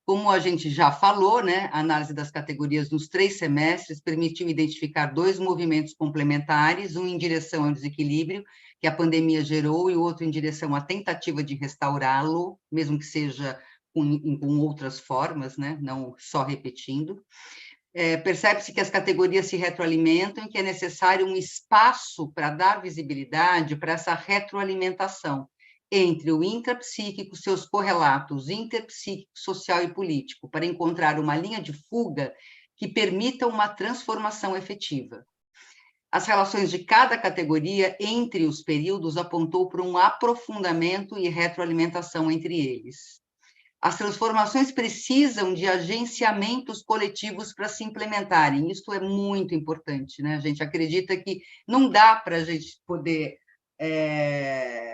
Como a gente já falou, né, a análise das categorias nos 3 semestres permitiu identificar 2 movimentos complementares, um em direção ao desequilíbrio que a pandemia gerou, e o outro em direção à tentativa de restaurá-lo, mesmo que seja com outras formas, né? Não só repetindo. Percebe-se que as categorias se retroalimentam e que é necessário um espaço para dar visibilidade para essa retroalimentação entre o intrapsíquico, seus correlatos interpsíquico, social e político, para encontrar uma linha de fuga que permita uma transformação efetiva. As relações de cada categoria entre os períodos apontou para um aprofundamento e retroalimentação entre eles. As transformações precisam de agenciamentos coletivos para se implementarem. Isso é muito importante, né? A gente acredita que não dá para a gente poder,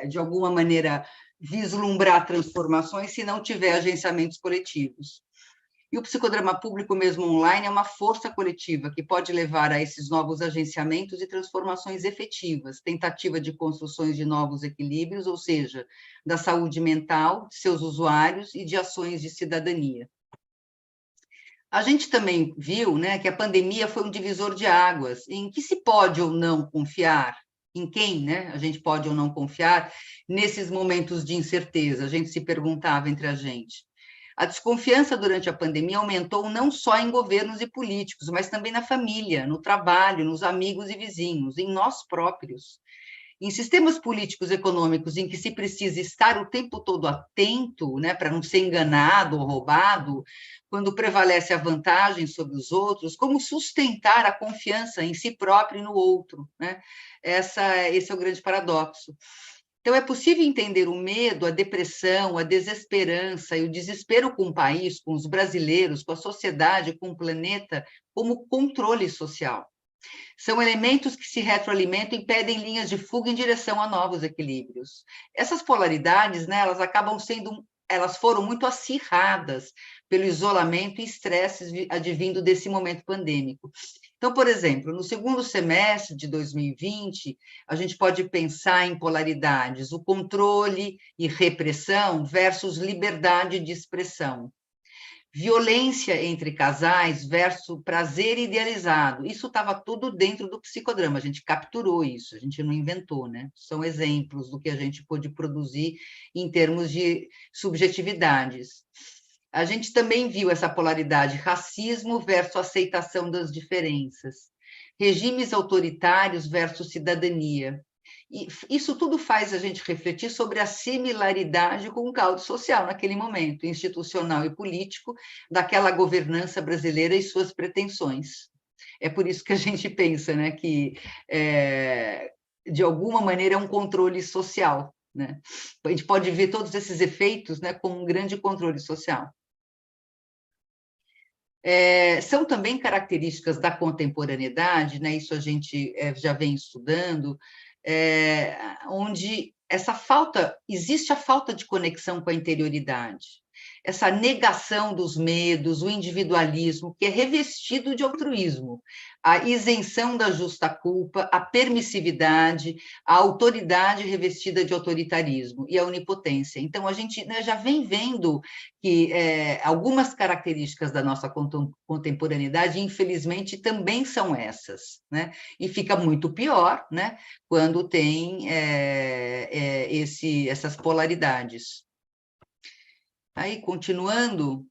de alguma maneira, vislumbrar transformações se não tiver agenciamentos coletivos. E o psicodrama público, mesmo online, é uma força coletiva que pode levar a esses novos agenciamentos e transformações efetivas, tentativa de construções de novos equilíbrios, ou seja, da saúde mental de seus usuários e de ações de cidadania. A gente também viu, né, que a pandemia foi um divisor de águas, em que se pode ou não confiar, em quem, né, a gente pode ou não confiar nesses momentos de incerteza, a gente se perguntava entre a gente. A desconfiança durante a pandemia aumentou não só em governos e políticos, mas também na família, no trabalho, nos amigos e vizinhos, em nós próprios. Em sistemas políticos e econômicos em que se precisa estar o tempo todo atento, né, para não ser enganado ou roubado, quando prevalece a vantagem sobre os outros, como sustentar a confiança em si próprio e no outro, né? Esse é o grande paradoxo. Então, é possível entender o medo, a depressão, a desesperança e o desespero com o país, com os brasileiros, com a sociedade, com o planeta, como controle social. São elementos que se retroalimentam e pedem linhas de fuga em direção a novos equilíbrios. Essas polaridades, né, elas foram muito acirradas pelo isolamento e estresse advindo desse momento pandêmico. Então, por exemplo, no segundo semestre de 2020, a gente pode pensar em polaridades, o controle e repressão versus liberdade de expressão. Violência entre casais versus prazer idealizado. Isso estava tudo dentro do psicodrama, a gente capturou isso, a gente não inventou, né? São exemplos do que a gente pôde produzir em termos de subjetividades. A gente também viu essa polaridade, racismo versus aceitação das diferenças, regimes autoritários versus cidadania. E isso tudo faz a gente refletir sobre a similaridade com o caldo social naquele momento, institucional e político, daquela governança brasileira e suas pretensões. É por isso que a gente pensa, né, que, de alguma maneira, é um controle social, né? A gente pode ver todos esses efeitos, né, como um grande controle social. São também características da contemporaneidade, né, isso a gente já vem estudando, onde existe a falta de conexão com a interioridade, essa negação dos medos, o individualismo, que é revestido de altruísmo, a isenção da justa culpa, a permissividade, a autoridade revestida de autoritarismo e a onipotência. Então, a gente, né, já vem vendo que algumas características da nossa contemporaneidade, infelizmente, também são essas, né? E fica muito pior, né, quando tem essas polaridades. Aí, continuando,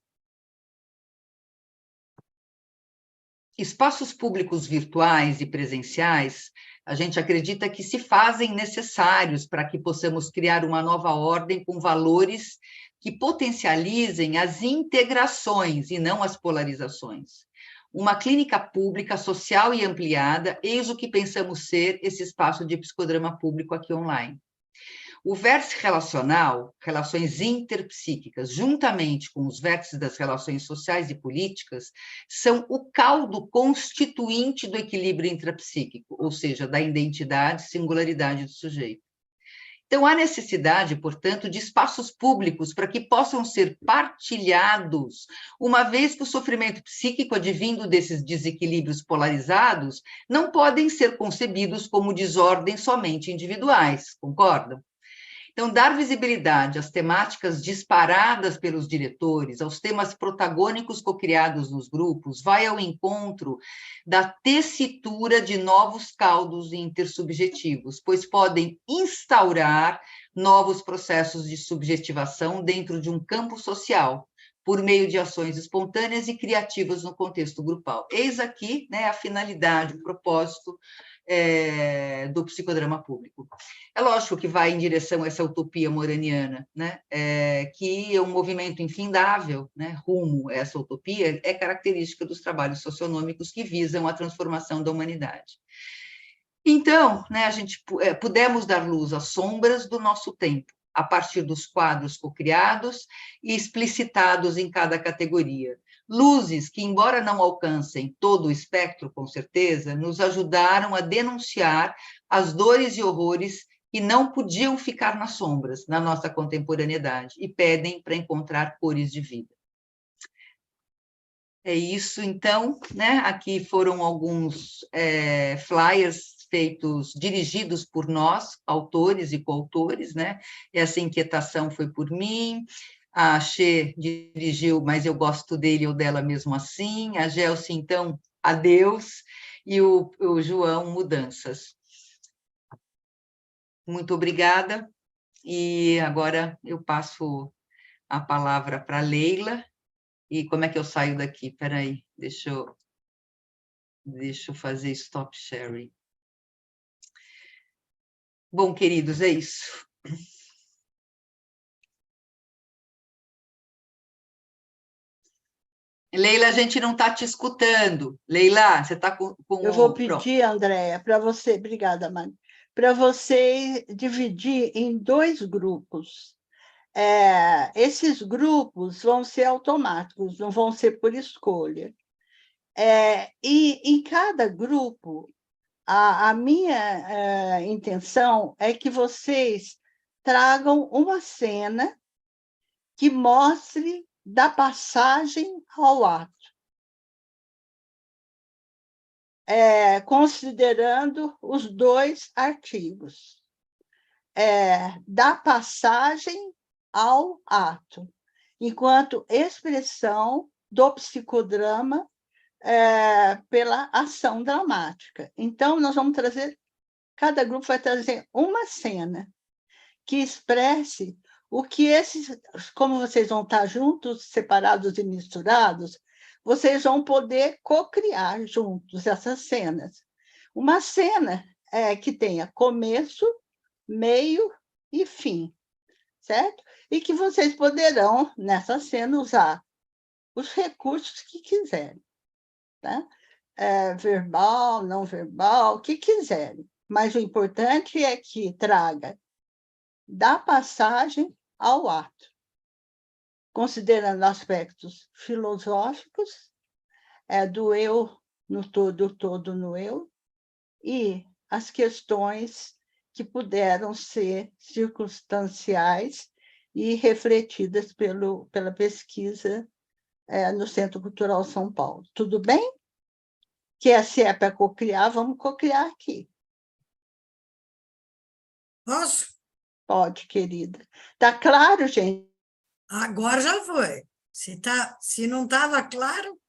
espaços públicos virtuais e presenciais, a gente acredita que se fazem necessários para que possamos criar uma nova ordem com valores que potencializem as integrações e não as polarizações. Uma clínica pública, social e ampliada, eis o que pensamos ser esse espaço de psicodrama público aqui online. O vértice relacional, relações interpsíquicas, juntamente com os vértices das relações sociais e políticas, são o caldo constituinte do equilíbrio intrapsíquico, ou seja, da identidade e singularidade do sujeito. Então, há necessidade, portanto, de espaços públicos para que possam ser partilhados, uma vez que o sofrimento psíquico advindo desses desequilíbrios polarizados não podem ser concebidos como desordens somente individuais, concordam? Então, dar visibilidade às temáticas disparadas pelos diretores, aos temas protagônicos cocriados nos grupos, vai ao encontro da tessitura de novos caldos intersubjetivos, pois podem instaurar novos processos de subjetivação dentro de um campo social, por meio de ações espontâneas e criativas no contexto grupal. Eis aqui, né, a finalidade, o propósito do psicodrama público. É lógico que vai em direção a essa utopia moraniana, né, que é um movimento infindável, né, rumo a essa utopia, é característica dos trabalhos socionômicos que visam a transformação da humanidade. Então, né, a gente pudemos dar luz às sombras do nosso tempo, a partir dos quadros cocriados e explicitados em cada categoria. Luzes que, embora não alcancem todo o espectro, com certeza, nos ajudaram a denunciar as dores e horrores que não podiam ficar nas sombras na nossa contemporaneidade e pedem para encontrar cores de vida. É isso, então, né? Aqui foram alguns flyers dirigidos por nós, autores e coautores, né? Essa inquietação foi por mim, a Xê dirigiu, mas eu gosto dele ou dela mesmo assim, a Gelsi, então, adeus, e o João, mudanças. Muito obrigada, e agora eu passo a palavra para a Leila, e como é que eu saio daqui? Espera aí, deixa eu fazer stop sharing. Bom, queridos, é isso. Leila, a gente não está te escutando. Leila, você está com Eu vou pedir, Andréia, para você, obrigada, Mari, para você dividir em 2 grupos. Esses grupos vão ser automáticos, não vão ser por escolha. E em cada grupo, a minha intenção é que vocês tragam uma cena que mostre da passagem ao ato, considerando os 2 artigos, da passagem ao ato, enquanto expressão do psicodrama pela ação dramática. Então, nós vamos trazer, cada grupo vai trazer uma cena que expresse o que esses, como vocês vão estar juntos, separados e misturados, vocês vão poder co-criar juntos essas cenas. Uma cena que tenha começo, meio e fim, certo? E que vocês poderão, nessa cena, usar os recursos que quiserem, tá? Verbal, não verbal, o que quiserem. Mas o importante é que traga da passagem ao ato, considerando aspectos filosóficos, do eu no todo, o todo no eu, e as questões que puderam ser circunstanciais e refletidas pela pesquisa no Centro Cultural São Paulo. Tudo bem? Se é para cocriar, vamos cocriar aqui. Posso? Pode, querida. Está claro, gente? Agora já foi. Se não estava claro,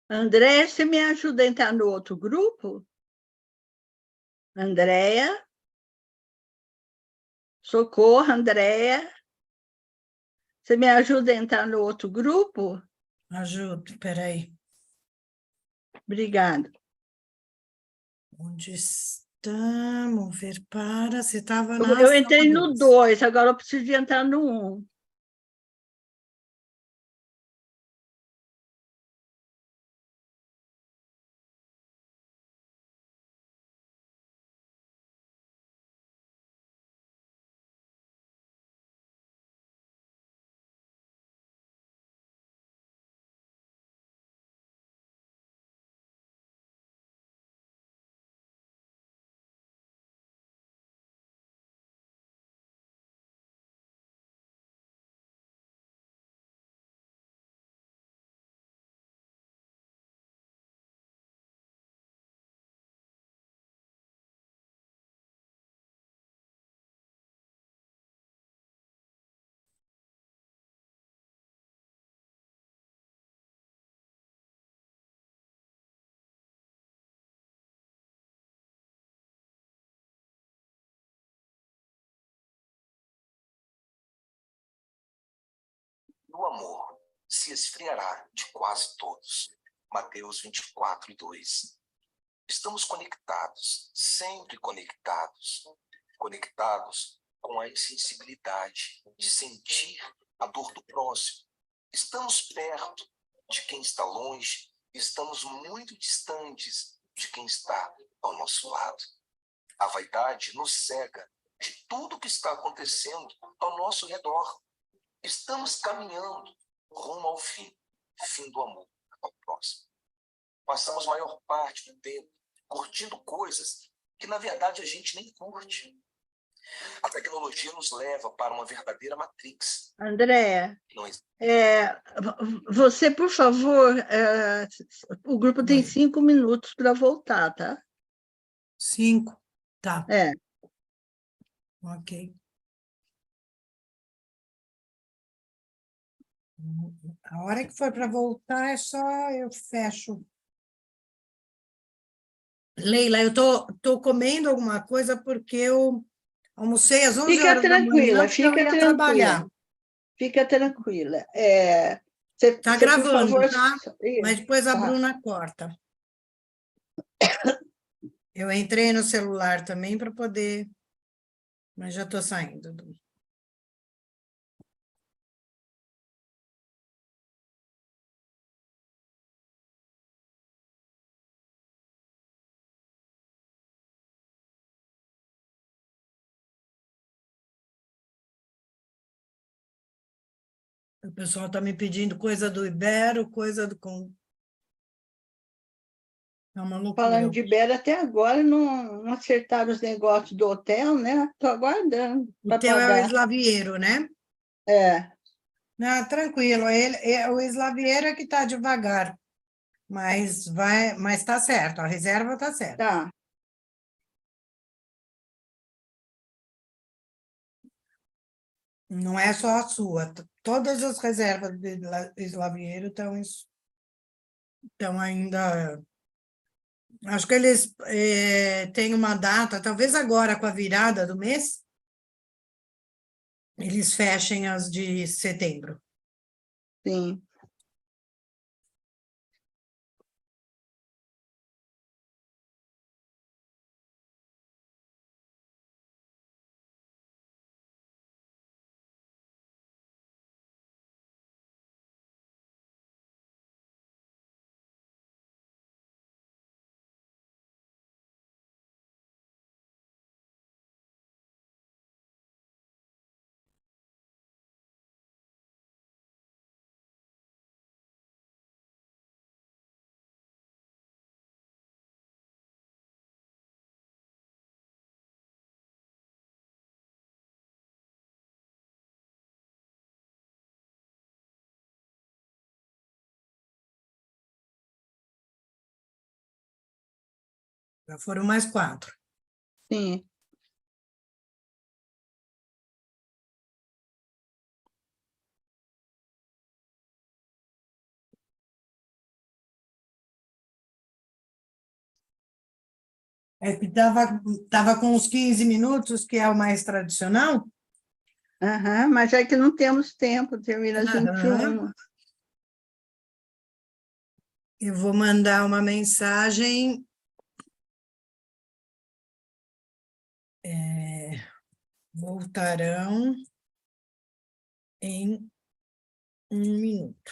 Andréia, você me ajuda a entrar no outro grupo? Andréia? Socorro, Andréia. Você me ajuda a entrar no outro grupo? Ajudo, peraí. Obrigada. Onde estamos? Ver para. Você estava na Eu ação entrei no 2. 2, agora eu preciso de entrar no 1. O amor se esfriará de quase todos. Mateus 24:2. Estamos conectados, sempre conectados. Conectados com a insensibilidade de sentir a dor do próximo. Estamos perto de quem está longe, estamos muito distantes de quem está ao nosso lado. A vaidade nos cega de tudo que está acontecendo ao nosso redor. Estamos caminhando rumo ao fim do amor ao próximo. Passamos a maior parte do tempo curtindo coisas que, na verdade, a gente nem curte. A tecnologia nos leva para uma verdadeira matrix. Andréia, você, por favor, o grupo tem 5 minutos para voltar, tá? 5? Tá. É. Ok. A hora que for para voltar, é só eu fecho. Leila, eu tô comendo alguma coisa porque eu almocei às 11 Fica horas da manhã, porque eu fica ia tranquila. trabalhar. Fica tranquila. Tá Você, por gravando, favor... tá? Mas depois a Tá. Bruna corta. Eu entrei no celular também para poder... Mas já estou saindo. O pessoal está me pedindo coisa do Ibero, coisa do... É uma loucura. Falando de Ibero, até agora não acertaram os negócios do hotel, né? Estou aguardando. O teu é o Slaviero, né? É. Não, tranquilo. O Slaviero é que está devagar, mas está certo, a reserva está certa. Tá. Não é só a sua. Todas as reservas do Slaviero estão ainda... Acho que eles têm uma data, talvez agora com a virada do mês, eles fechem as de setembro. Sim. Já foram mais 4. Sim. É que estava com uns 15 minutos, que é o mais tradicional. Mas é que não temos tempo, termina às 21. Eu vou mandar uma mensagem. Voltarão em 1 minuto.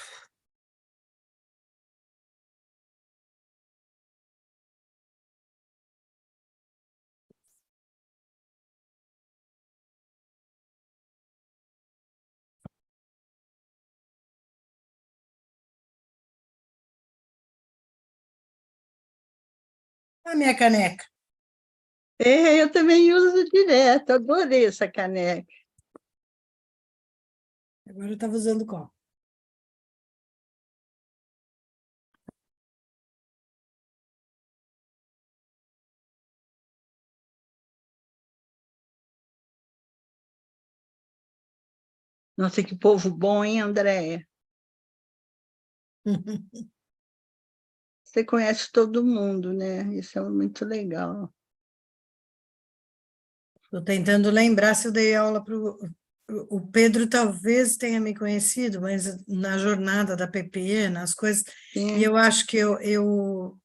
A minha caneca. Eu também uso direto, adorei essa caneca. Agora eu estava usando qual? Nossa, que povo bom, hein, Andréia? Você conhece todo mundo, né? Isso é muito legal. Estou tentando lembrar se eu dei aula para o Pedro, talvez tenha me conhecido, mas na jornada da PPE, nas coisas, Sim. e eu acho que eu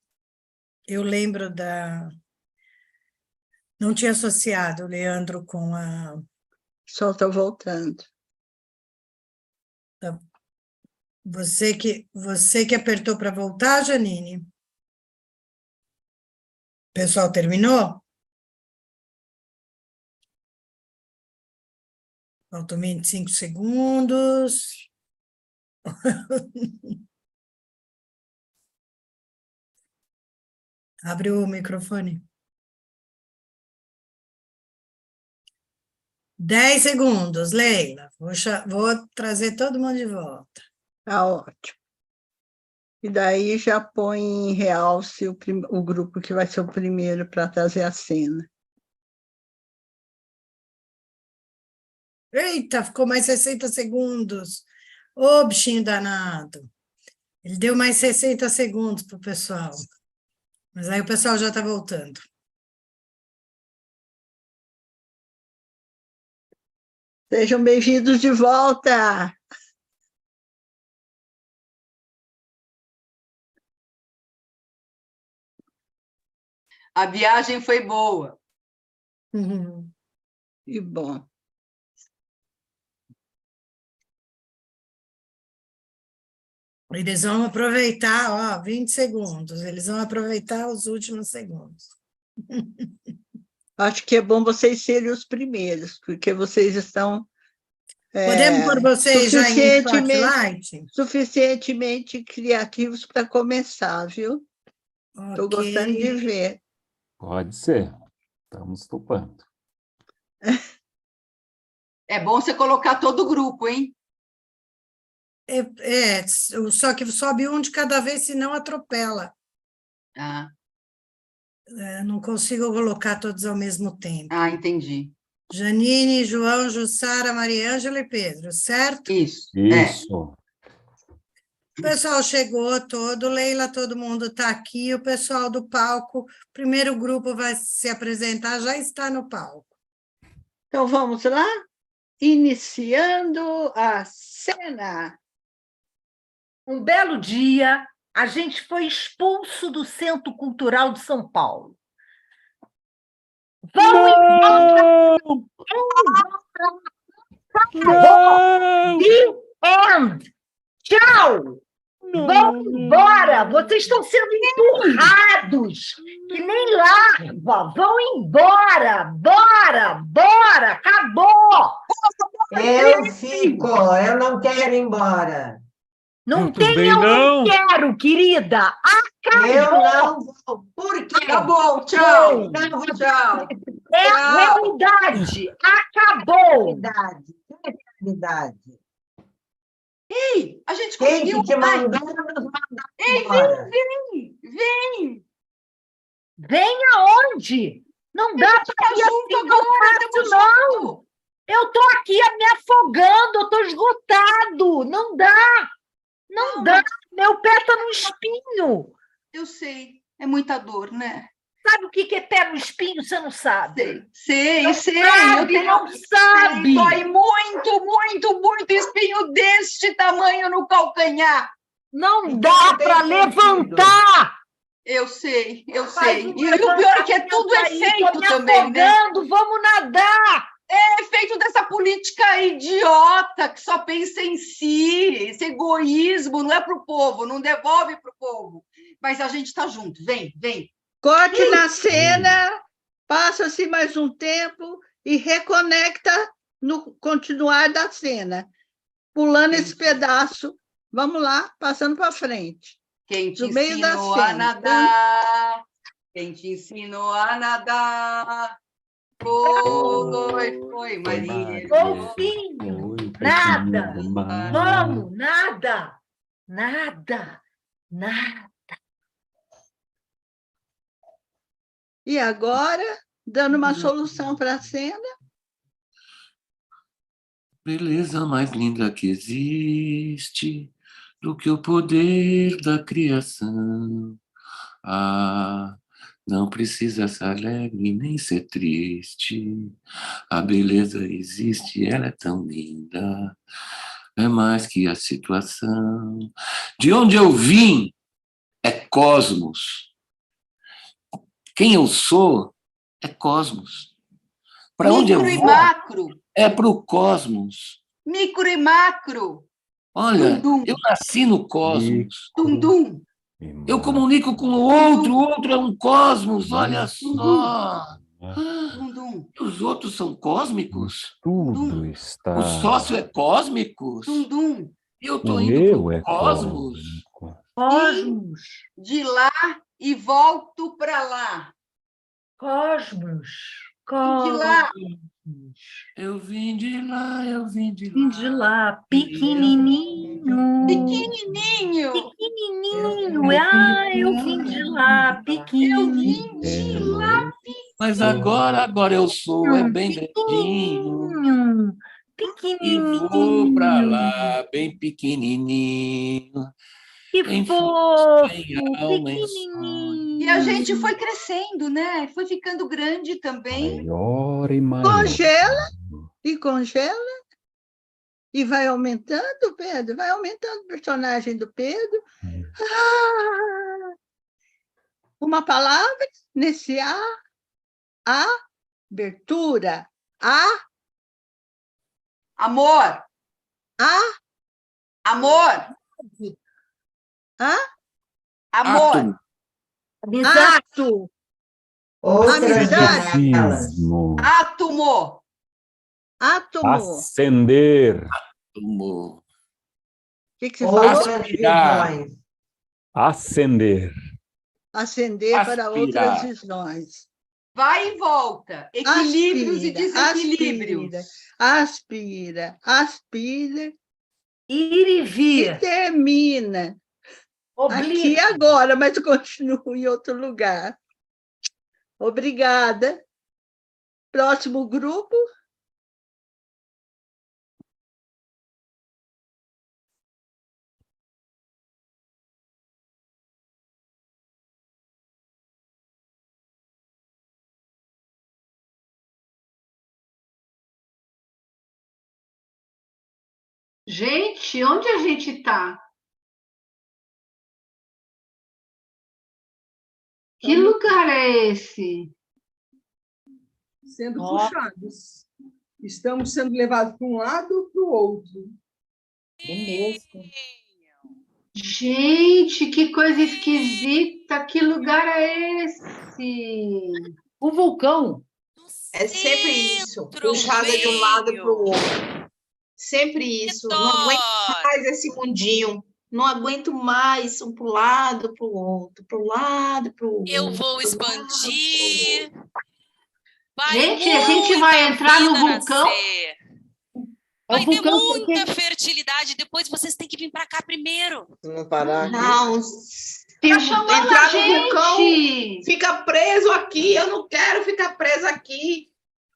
lembro Não tinha associado o Leandro com a... O sol está voltando. Você que apertou para voltar, Janine? O pessoal terminou? Faltam 25 segundos. Abre o microfone. 10 segundos, Leila. Vou trazer todo mundo de volta. Tá ótimo. E daí já põe em realce o grupo que vai ser o primeiro para trazer a cena. Eita, ficou mais 60 segundos. Ô, bichinho danado. Ele deu mais 60 segundos para o pessoal. Mas aí o pessoal já está voltando. Sejam bem-vindos de volta! A viagem foi boa. Que bom. Eles vão aproveitar, 20 segundos. Eles vão aproveitar os últimos segundos. Acho que é bom vocês serem os primeiros, porque vocês estão... Podemos pôr vocês já em spotlight? Suficientemente criativos para começar, viu? Estou gostando de ver. Pode ser. Estamos topando. É bom você colocar todo o grupo, hein? Só que sobe um de cada vez, senão atropela. Não consigo colocar todos ao mesmo tempo. Entendi. Janine, João, Jussara, Mariângela e Pedro, certo? Isso. Isso. O pessoal chegou todo, Leila, todo mundo está aqui, o pessoal do palco, o primeiro grupo vai se apresentar, já está no palco. Então, vamos lá? Iniciando a cena. Um belo dia, a gente foi expulso do Centro Cultural de São Paulo. Vamos embora! The end! Tchau! Vão embora! Vocês estão sendo empurrados! Que nem larva! Vão embora! Bora! Acabou! Eu fico! Eu não quero ir embora! Não tem eu não quero, querida! Acabou! Eu não vou! Por quê? Acabou! Tchau! Tchau! É a realidade! Acabou! Realidade! Ei, a gente Quem conseguiu... que te mandou nos mandar embora? Vem! Vem aonde? Não dá para ir junto assim agora, tão fácil, não! Eu estou aqui me afogando, eu estou esgotado! Não dá! Não dá! Meu pé está no espinho! Eu sei, é muita dor, né? sabe o que é pé no espinho? Você não sabe. Sei. Não sabe. Dói muito espinho deste tamanho no calcanhar. Não dá para levantar. Eu sei. Faz um E o pior é que é tudo aí, efeito tô me também, né? afogando, vamos nadar. É efeito dessa política idiota que só pensa em si, esse egoísmo, não é para o povo, não devolve para o povo. Mas a gente está junto, vem. Corte na cena, passa-se mais um tempo e reconecta no continuar da cena, pulando esse pedaço. Vamos lá, passando para frente. Quem te No meio da ensinou a cena. nadar? Quem te ensinou a nadar? Foi, Maria. Golfinho, nada. Vamos, nada. E agora, dando uma solução para a cena. Beleza mais linda que existe do que o poder da criação. Ah, não precisa ser alegre nem ser triste. A beleza existe, ela é tão linda. É mais que a situação. De onde eu vim é cosmos. Quem eu sou é cosmos. Para onde eu vou? Micro e macro. É para o cosmos. Micro e macro. Olha, eu nasci no cosmos. Tum-dum. Eu comunico com o outro é um cosmos, olha só. E os outros são cósmicos? Tudo está. O sócio é cósmico? E eu estou indo para o cosmos? Cosmos. De lá e volto para lá. Cosmos. De lá. Eu vim de lá, eu vim de lá. Vim de lá, pequenininho. Pequenininho. Eu vim de lá, pequenininho. Eu vim de lá, Mas agora eu sou, é bem grandinho. Pequenininho. E vou para lá, bem pequenininho. Que fofo, E a gente foi crescendo, né? Foi ficando grande também. Maior e maior. Congela. E vai aumentando, Pedro. Vai aumentando o personagem do Pedro. Uma palavra nesse abertura. Amor. Amor. Amor. Ato. Átomo. Acender. O que você falou? Acender. Acender para outras visões. Vai e volta. Equilíbrios e desequilíbrios. Aspira. Ir e vir. E termina. Aqui agora, mas continua em outro lugar. Obrigada. Próximo grupo. Gente, onde a gente está? Que lugar é esse? Sendo puxados. Estamos sendo levados para um lado ou para o outro. É mesmo. Gente, que coisa esquisita! Que lugar é esse? O vulcão. É sempre isso, puxada de um lado para o outro. Sempre isso. Não aguento mais esse mundinho. Não aguento mais um para o lado, para o outro, para o lado, para o outro. Eu vou expandir. Gente, a gente vai entrar no vulcão? Vai ter muita fertilidade. Depois vocês têm que vir para cá primeiro. Não parar aqui. Não, se entrar no vulcão, fica preso aqui. Eu não quero ficar preso aqui.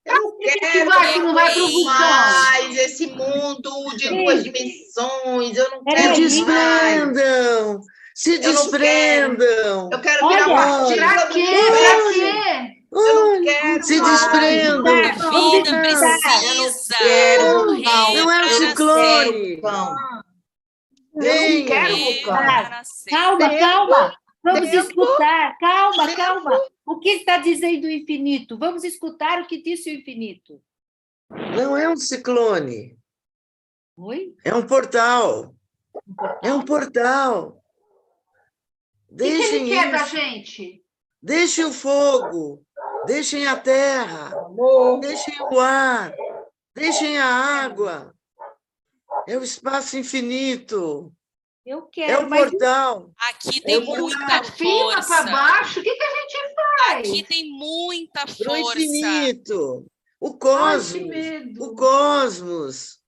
Eu não quero não vai pro vulcão. mais esse mundo de duas dimensões. Eu não quero mais. Se desprendam. Eu quero virar partido. Pra quê? Eu não quero. Se desprendam. A vida precisa. Não é um ciclone. Eu não quero vulcão. Calma. Vamos escutar. Calma. O que está dizendo o infinito? Vamos escutar o que disse o infinito. Não é um ciclone. Oi? É um portal. É um portal. O que ele quer da gente? Deixem o fogo. Deixem a terra. Deixem o ar. Deixem a água. É o espaço infinito. Eu quero. É o portal. Aqui tem muita força. Para baixo, o que a gente faz? Aqui tem muita força. Pro infinito. O cosmos.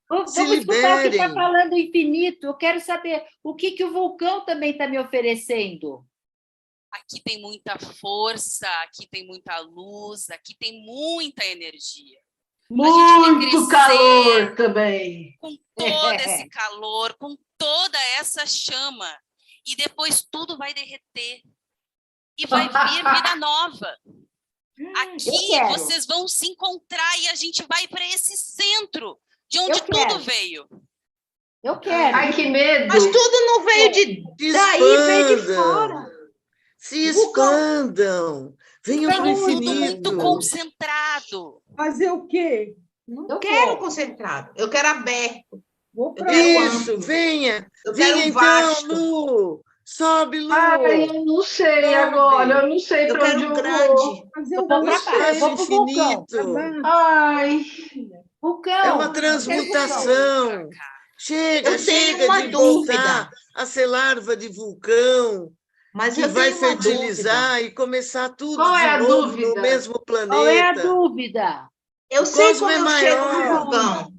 Vamos se escutar o que liberem. está falando o infinito. Eu quero saber o que o vulcão também está me oferecendo. Aqui tem muita força, aqui tem muita luz, aqui tem muita energia. Muito calor também. Com todo esse calor, com toda essa chama. E depois tudo vai derreter. E vai vir vida nova. Aqui vocês vão se encontrar e a gente vai para esse centro de onde tudo veio. Eu quero. Ai, que medo. Mas tudo não veio daí, veio de fora. Se expandam. Venham para o infinito. Muito concentrado. Fazer o quê? Eu quero concentrado. Eu quero aberto. Isso, venha. Venha então, Lu. Sobe, Lu. Ai, eu não sei agora. Eu não sei para onde eu vou. Eu vou para o infinito. Ai. Vulcão. É uma transmutação. Chega de dúvida. voltar a ser larva de vulcão. Mas que vai fertilizar e começar tudo de novo no mesmo planeta. Qual é a dúvida? Eu sei como eu chego no vulcão.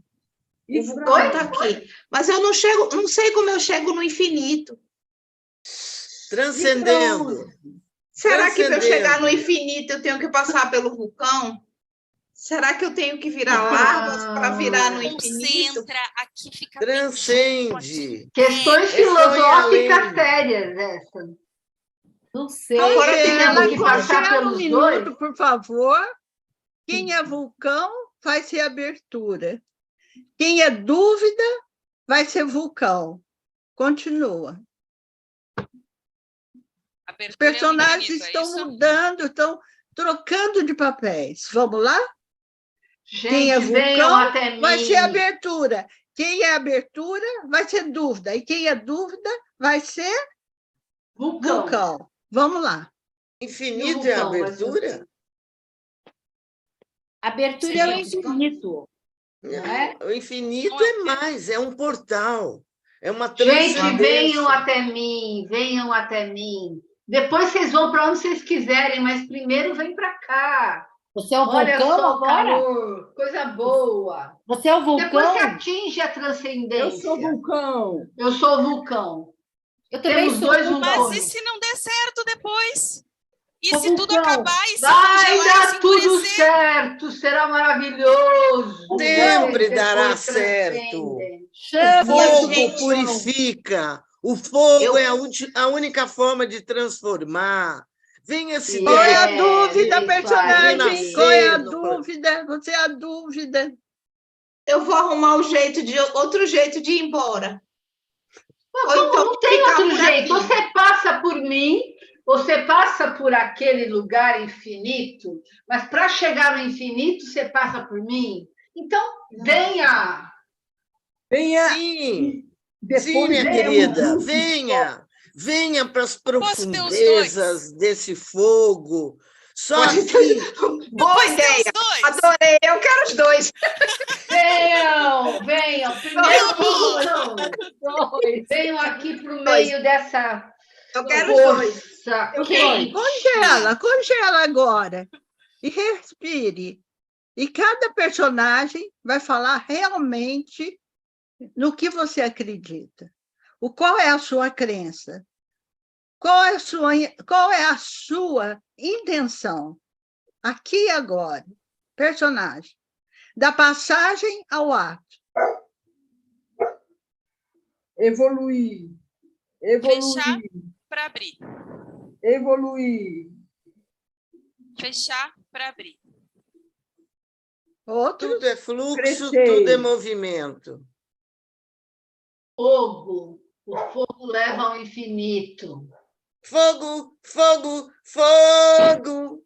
O vulcão está aqui. Mas eu não sei como eu chego no infinito. Transcendendo. Será que para eu chegar no infinito eu tenho que passar pelo vulcão? Será que eu tenho que virar larvas para virar no infinito? Concentra, aqui fica transcende. Questões filosóficas sérias essas. Não sei. Agora temos que passar pelos minuto, por favor. Quem é vulcão vai ser abertura. Quem é dúvida vai ser vulcão. Continua. Os personagens estão mudando, estão trocando de papéis. Vamos lá? Gente, quem é vulcão vai mim. ser abertura. Quem é abertura vai ser dúvida. E quem é dúvida vai ser vulcão. Vamos lá. Infinito é abertura? Abertura é o infinito. Não é? O infinito é mais, é um portal. É uma transcendência. Gente, venham até mim. Depois vocês vão para onde vocês quiserem, mas primeiro vem para cá. Você é o Olha vulcão só, agora? calor, coisa boa. Você é o vulcão? Depois você atinge a transcendência. Eu sou vulcão. Eu sou vulcão. Eu também Temos sou dois vulcão. vulcões. Mas e se não der certo depois? E Sou se tudo vulcão. acabar e se Vai congelar e dar se tudo endurecer? certo, será maravilhoso. Sempre Depois dará transcendem. certo. Chama Fogo purifica. O fogo é a única forma de transformar. Venha se Qual é a dúvida, isso personagem? aí. Qual é a dúvida? Você é a dúvida. Eu vou arrumar outro jeito de ir embora. Ou então, não tem outro jeito. Você passa por mim, você passa por aquele lugar infinito, mas para chegar no infinito, você passa por mim. Então, venha. Venha. Sim, Depois sim, minha querida, venha. Venha para as profundezas desse fogo. Só que... Boa ideia. Adorei. Eu quero os dois. Venham. Primeiro vulcão. Venham aqui para o meio dessa... Eu quero os dois. Congela agora. E respire. E cada personagem vai falar realmente no que você acredita. Qual é a sua crença? Qual é a sua intenção? Aqui e agora. Personagem. Da passagem ao ato. Evoluir. para abrir. Evoluir. Fechar para abrir. Outro. Tudo é fluxo, Crescer. tudo é movimento. Fogo. O fogo leva ao infinito. Fogo, fogo, fogo!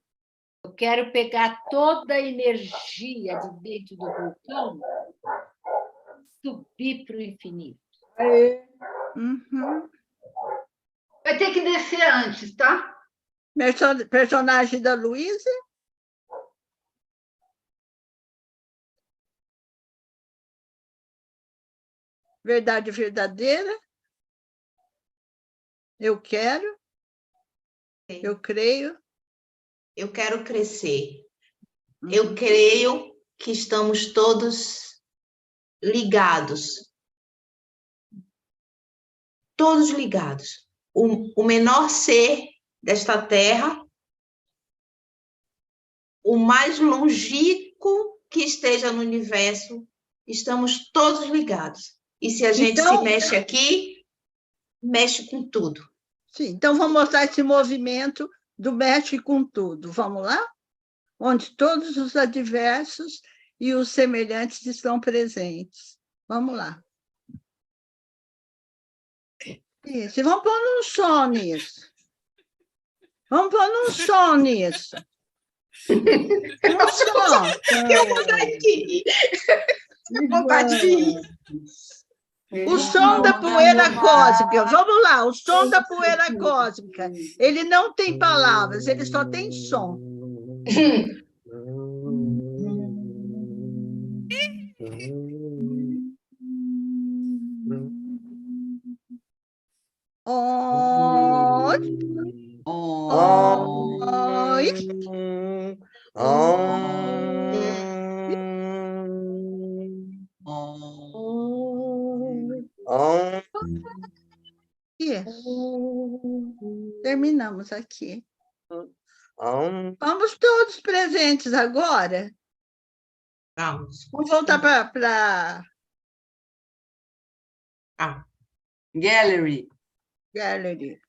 Eu quero pegar toda a energia de dentro do vulcão, subir para o infinito. Aê. Uhum. Vai ter que descer antes, tá? Personagem da Luísa? Verdade verdadeira? Eu quero. Eu creio. Eu quero crescer. Eu creio que estamos todos ligados. Todos ligados. O menor ser desta terra, o mais longínquo que esteja no universo, estamos todos ligados. E se a gente se mexe aqui, mexe com tudo. Sim, então vamos mostrar esse movimento do mexe com tudo. Vamos lá? Onde todos os adversos e os semelhantes estão presentes. Vamos lá. Isso, e vamos pôr um som nisso. Vamos pôr um som nisso. Um som. Eu vou daqui. Vontade de ir. O som da poeira cósmica. Vamos lá, o som da poeira cósmica. Ele não tem palavras, ele só tem som. Terminamos aqui. Vamos todos presentes agora? Vamos. Vamos voltar para... Gallery. Gallery.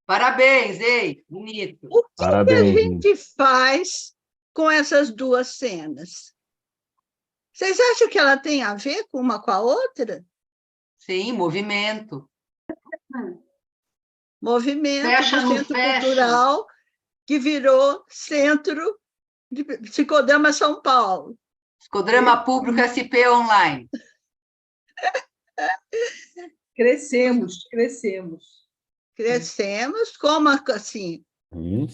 Parabéns, ei, bonito. O que a gente faz com essas duas cenas? Vocês acham que ela tem a ver com uma com a outra? Sim, movimento. Movimento Fecha, do não Centro fecha. Cultural, que virou Centro de Psicodrama São Paulo. Psicodrama Público SP Online. Crescemos. Crescemos, como assim?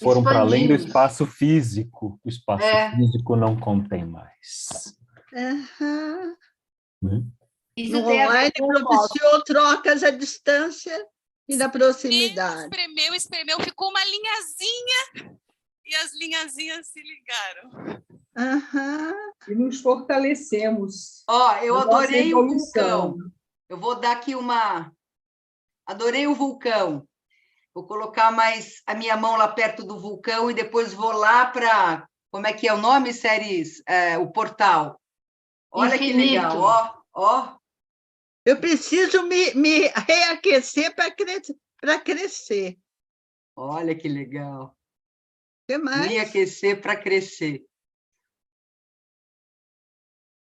Foram para além do Expandimos. espaço físico. O espaço físico não contém mais. Uhum. Isso No tem a ver online com o propiciou trocas à distância e na proximidade. Espremeu, ficou uma linhazinha e as linhazinhas se ligaram. Uhum. E nos fortalecemos. Ó, eu na adorei nossa o evolução. vulcão. Eu vou dar aqui uma... Adorei o vulcão. Vou colocar mais a minha mão lá perto do vulcão e depois vou lá para... Como é que é o nome, Séries? O portal. Olha Infinito. que legal, ó. Eu preciso me reaquecer para crescer. Olha que legal. O que mais? Me aquecer para crescer.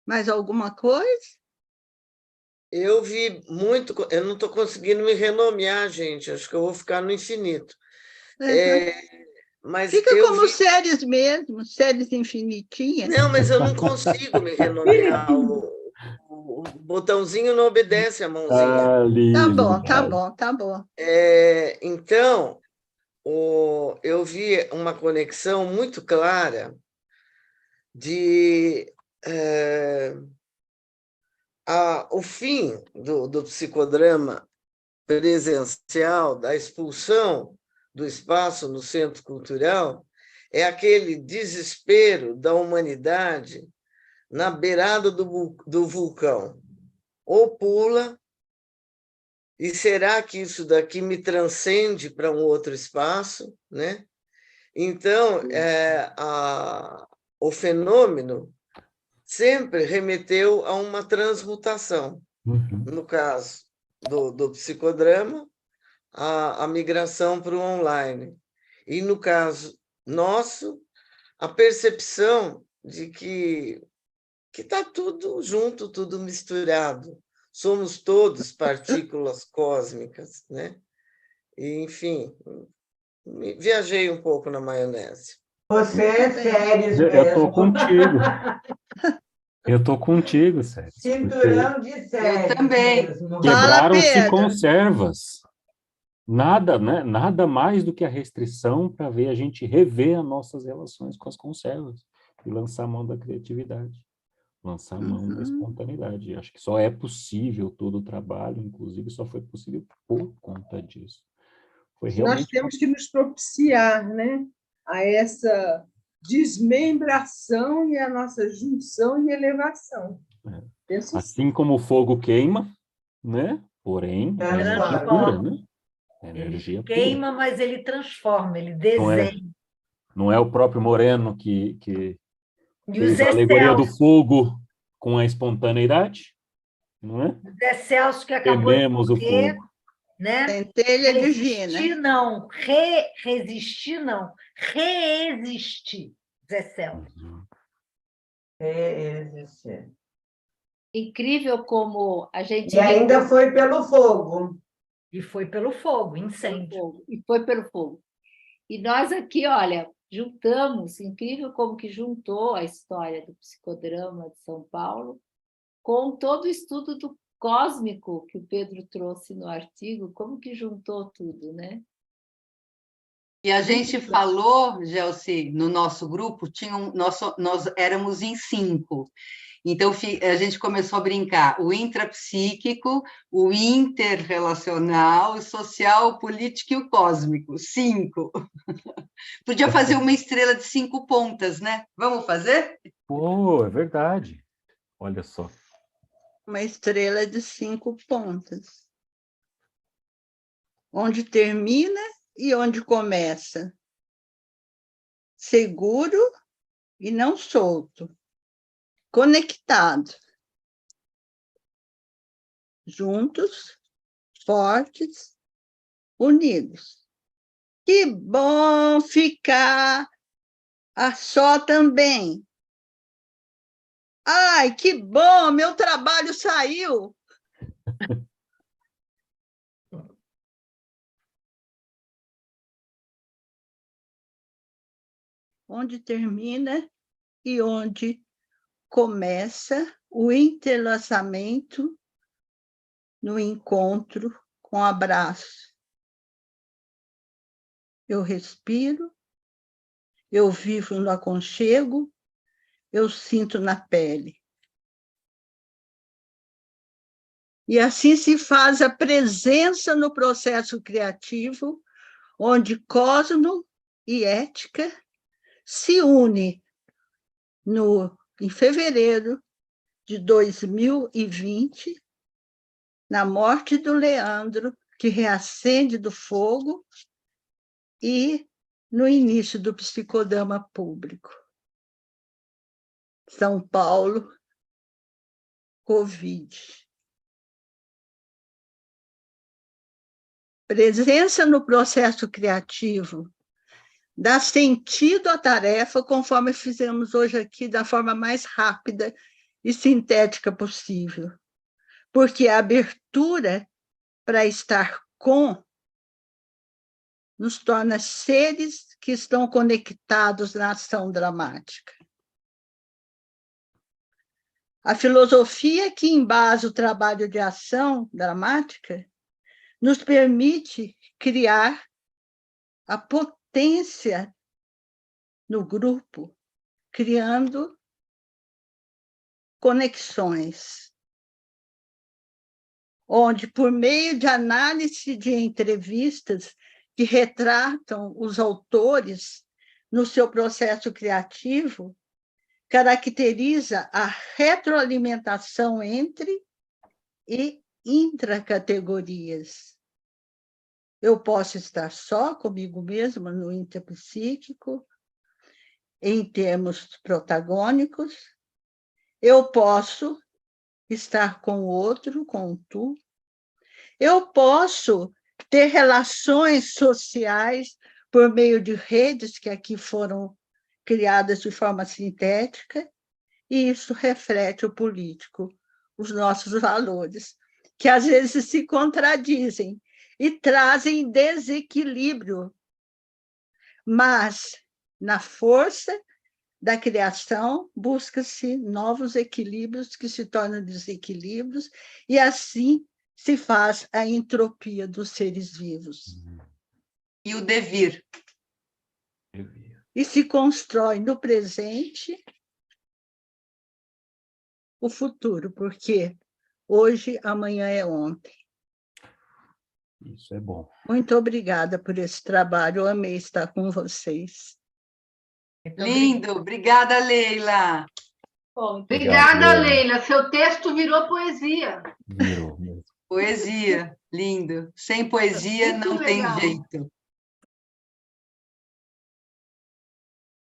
Mais alguma coisa? Eu vi muito... Eu não estou conseguindo me renomear, gente. Acho que eu vou ficar no infinito. Uhum. Mas fica eu como vi... séries mesmo, séries infinitinhas. Não, mas eu não consigo me renomear. O botãozinho não obedece a mãozinha. Tá bom. Então, eu vi uma conexão muito clara de o fim do psicodrama presencial, da expulsão do espaço no centro cultural, é aquele desespero da humanidade na beirada do vulcão. Ou pula, e será que isso daqui me transcende para um outro espaço, né? Então, o fenômeno sempre remeteu a uma transmutação. No caso do psicodrama, a migração para o online. E, no caso nosso, a percepção de que está tudo junto, tudo misturado. Somos todos partículas cósmicas, né? E, enfim, viajei um pouco na maionese. Você é sério mesmo. Eu estou contigo. Eu estou contigo, Sérgio. Cinturão de sério. Eu também. Quebraram-se conservas. Nada, né? Nada mais do que a restrição para ver a gente rever as nossas relações com as conservas e lançar a mão da criatividade, lançar a mão da espontaneidade. Acho que só é possível todo o trabalho, inclusive só foi possível por conta disso. Foi realmente... Nós temos que nos propiciar, né, a essa desmembração e a nossa junção e elevação. Assim como o fogo queima, né? Porém, é energia pura, né? Ele queima, mas ele transforma, ele desenha. Não é o próprio Moreno que fez a alegoria do fogo com a espontaneidade, não é? Zé Celso, que acabou Tememos de morrer, o fogo. né? Centelha divina. Resistir não, reexistir, Zé Celso. Reexistir. Incrível como a gente... E ainda foi pelo fogo. E foi pelo fogo, incêndio. E foi pelo fogo. E nós aqui, olha, juntamos, incrível como que juntou a história do psicodrama de São Paulo com todo o estudo do cósmico que o Pedro trouxe no artigo, como que juntou tudo, né? E a gente falou, Gelsi, no nosso grupo, nós éramos em 5. Então, a gente começou a brincar, o intrapsíquico, o interrelacional, o social, o político e o cósmico, 5. Podia fazer uma estrela de 5 pontas, né? Vamos fazer? Pô, é verdade. Olha só. Uma estrela de 5 pontas. Onde termina e onde começa. Seguro e não solto. Conectado. Juntos, fortes, unidos. Que bom ficar a só também. Ai, que bom, meu trabalho saiu. Onde termina e onde começa o entrelaçamento no encontro com abraço. Eu respiro, eu vivo no aconchego, eu sinto na pele. E assim se faz a presença no processo criativo, onde cosmo e ética se unem em fevereiro de 2020, na morte do Leandro, que reacende do fogo, e no início do psicodrama público. São Paulo, Covid. Presença no processo criativo dá sentido à tarefa, conforme fizemos hoje aqui, da forma mais rápida e sintética possível. Porque a abertura para estar com nos torna seres que estão conectados na ação dramática. A filosofia que embasa o trabalho de ação dramática nos permite criar a potência no grupo, criando conexões, onde, por meio de análise de entrevistas que retratam os autores no seu processo criativo, caracteriza a retroalimentação entre e intracategorias. Eu posso estar só comigo mesma no interpsíquico, em termos protagônicos, eu posso estar com o outro, com tu. Eu posso ter relações sociais por meio de redes que aqui foram criadas de forma sintética, e isso reflete o político, os nossos valores, que às vezes se contradizem e trazem desequilíbrio. Mas, na força da criação, busca-se novos equilíbrios que se tornam desequilíbrios, e assim se faz a entropia dos seres vivos. E o devir. E se constrói no presente o futuro, porque hoje, amanhã é ontem. Isso é bom. Muito obrigada por esse trabalho, eu amei estar com vocês. Lindo, obrigada, Leila. Obrigada, Leila. Seu texto virou poesia. Virou mesmo. Poesia, lindo. Sem poesia não tem jeito.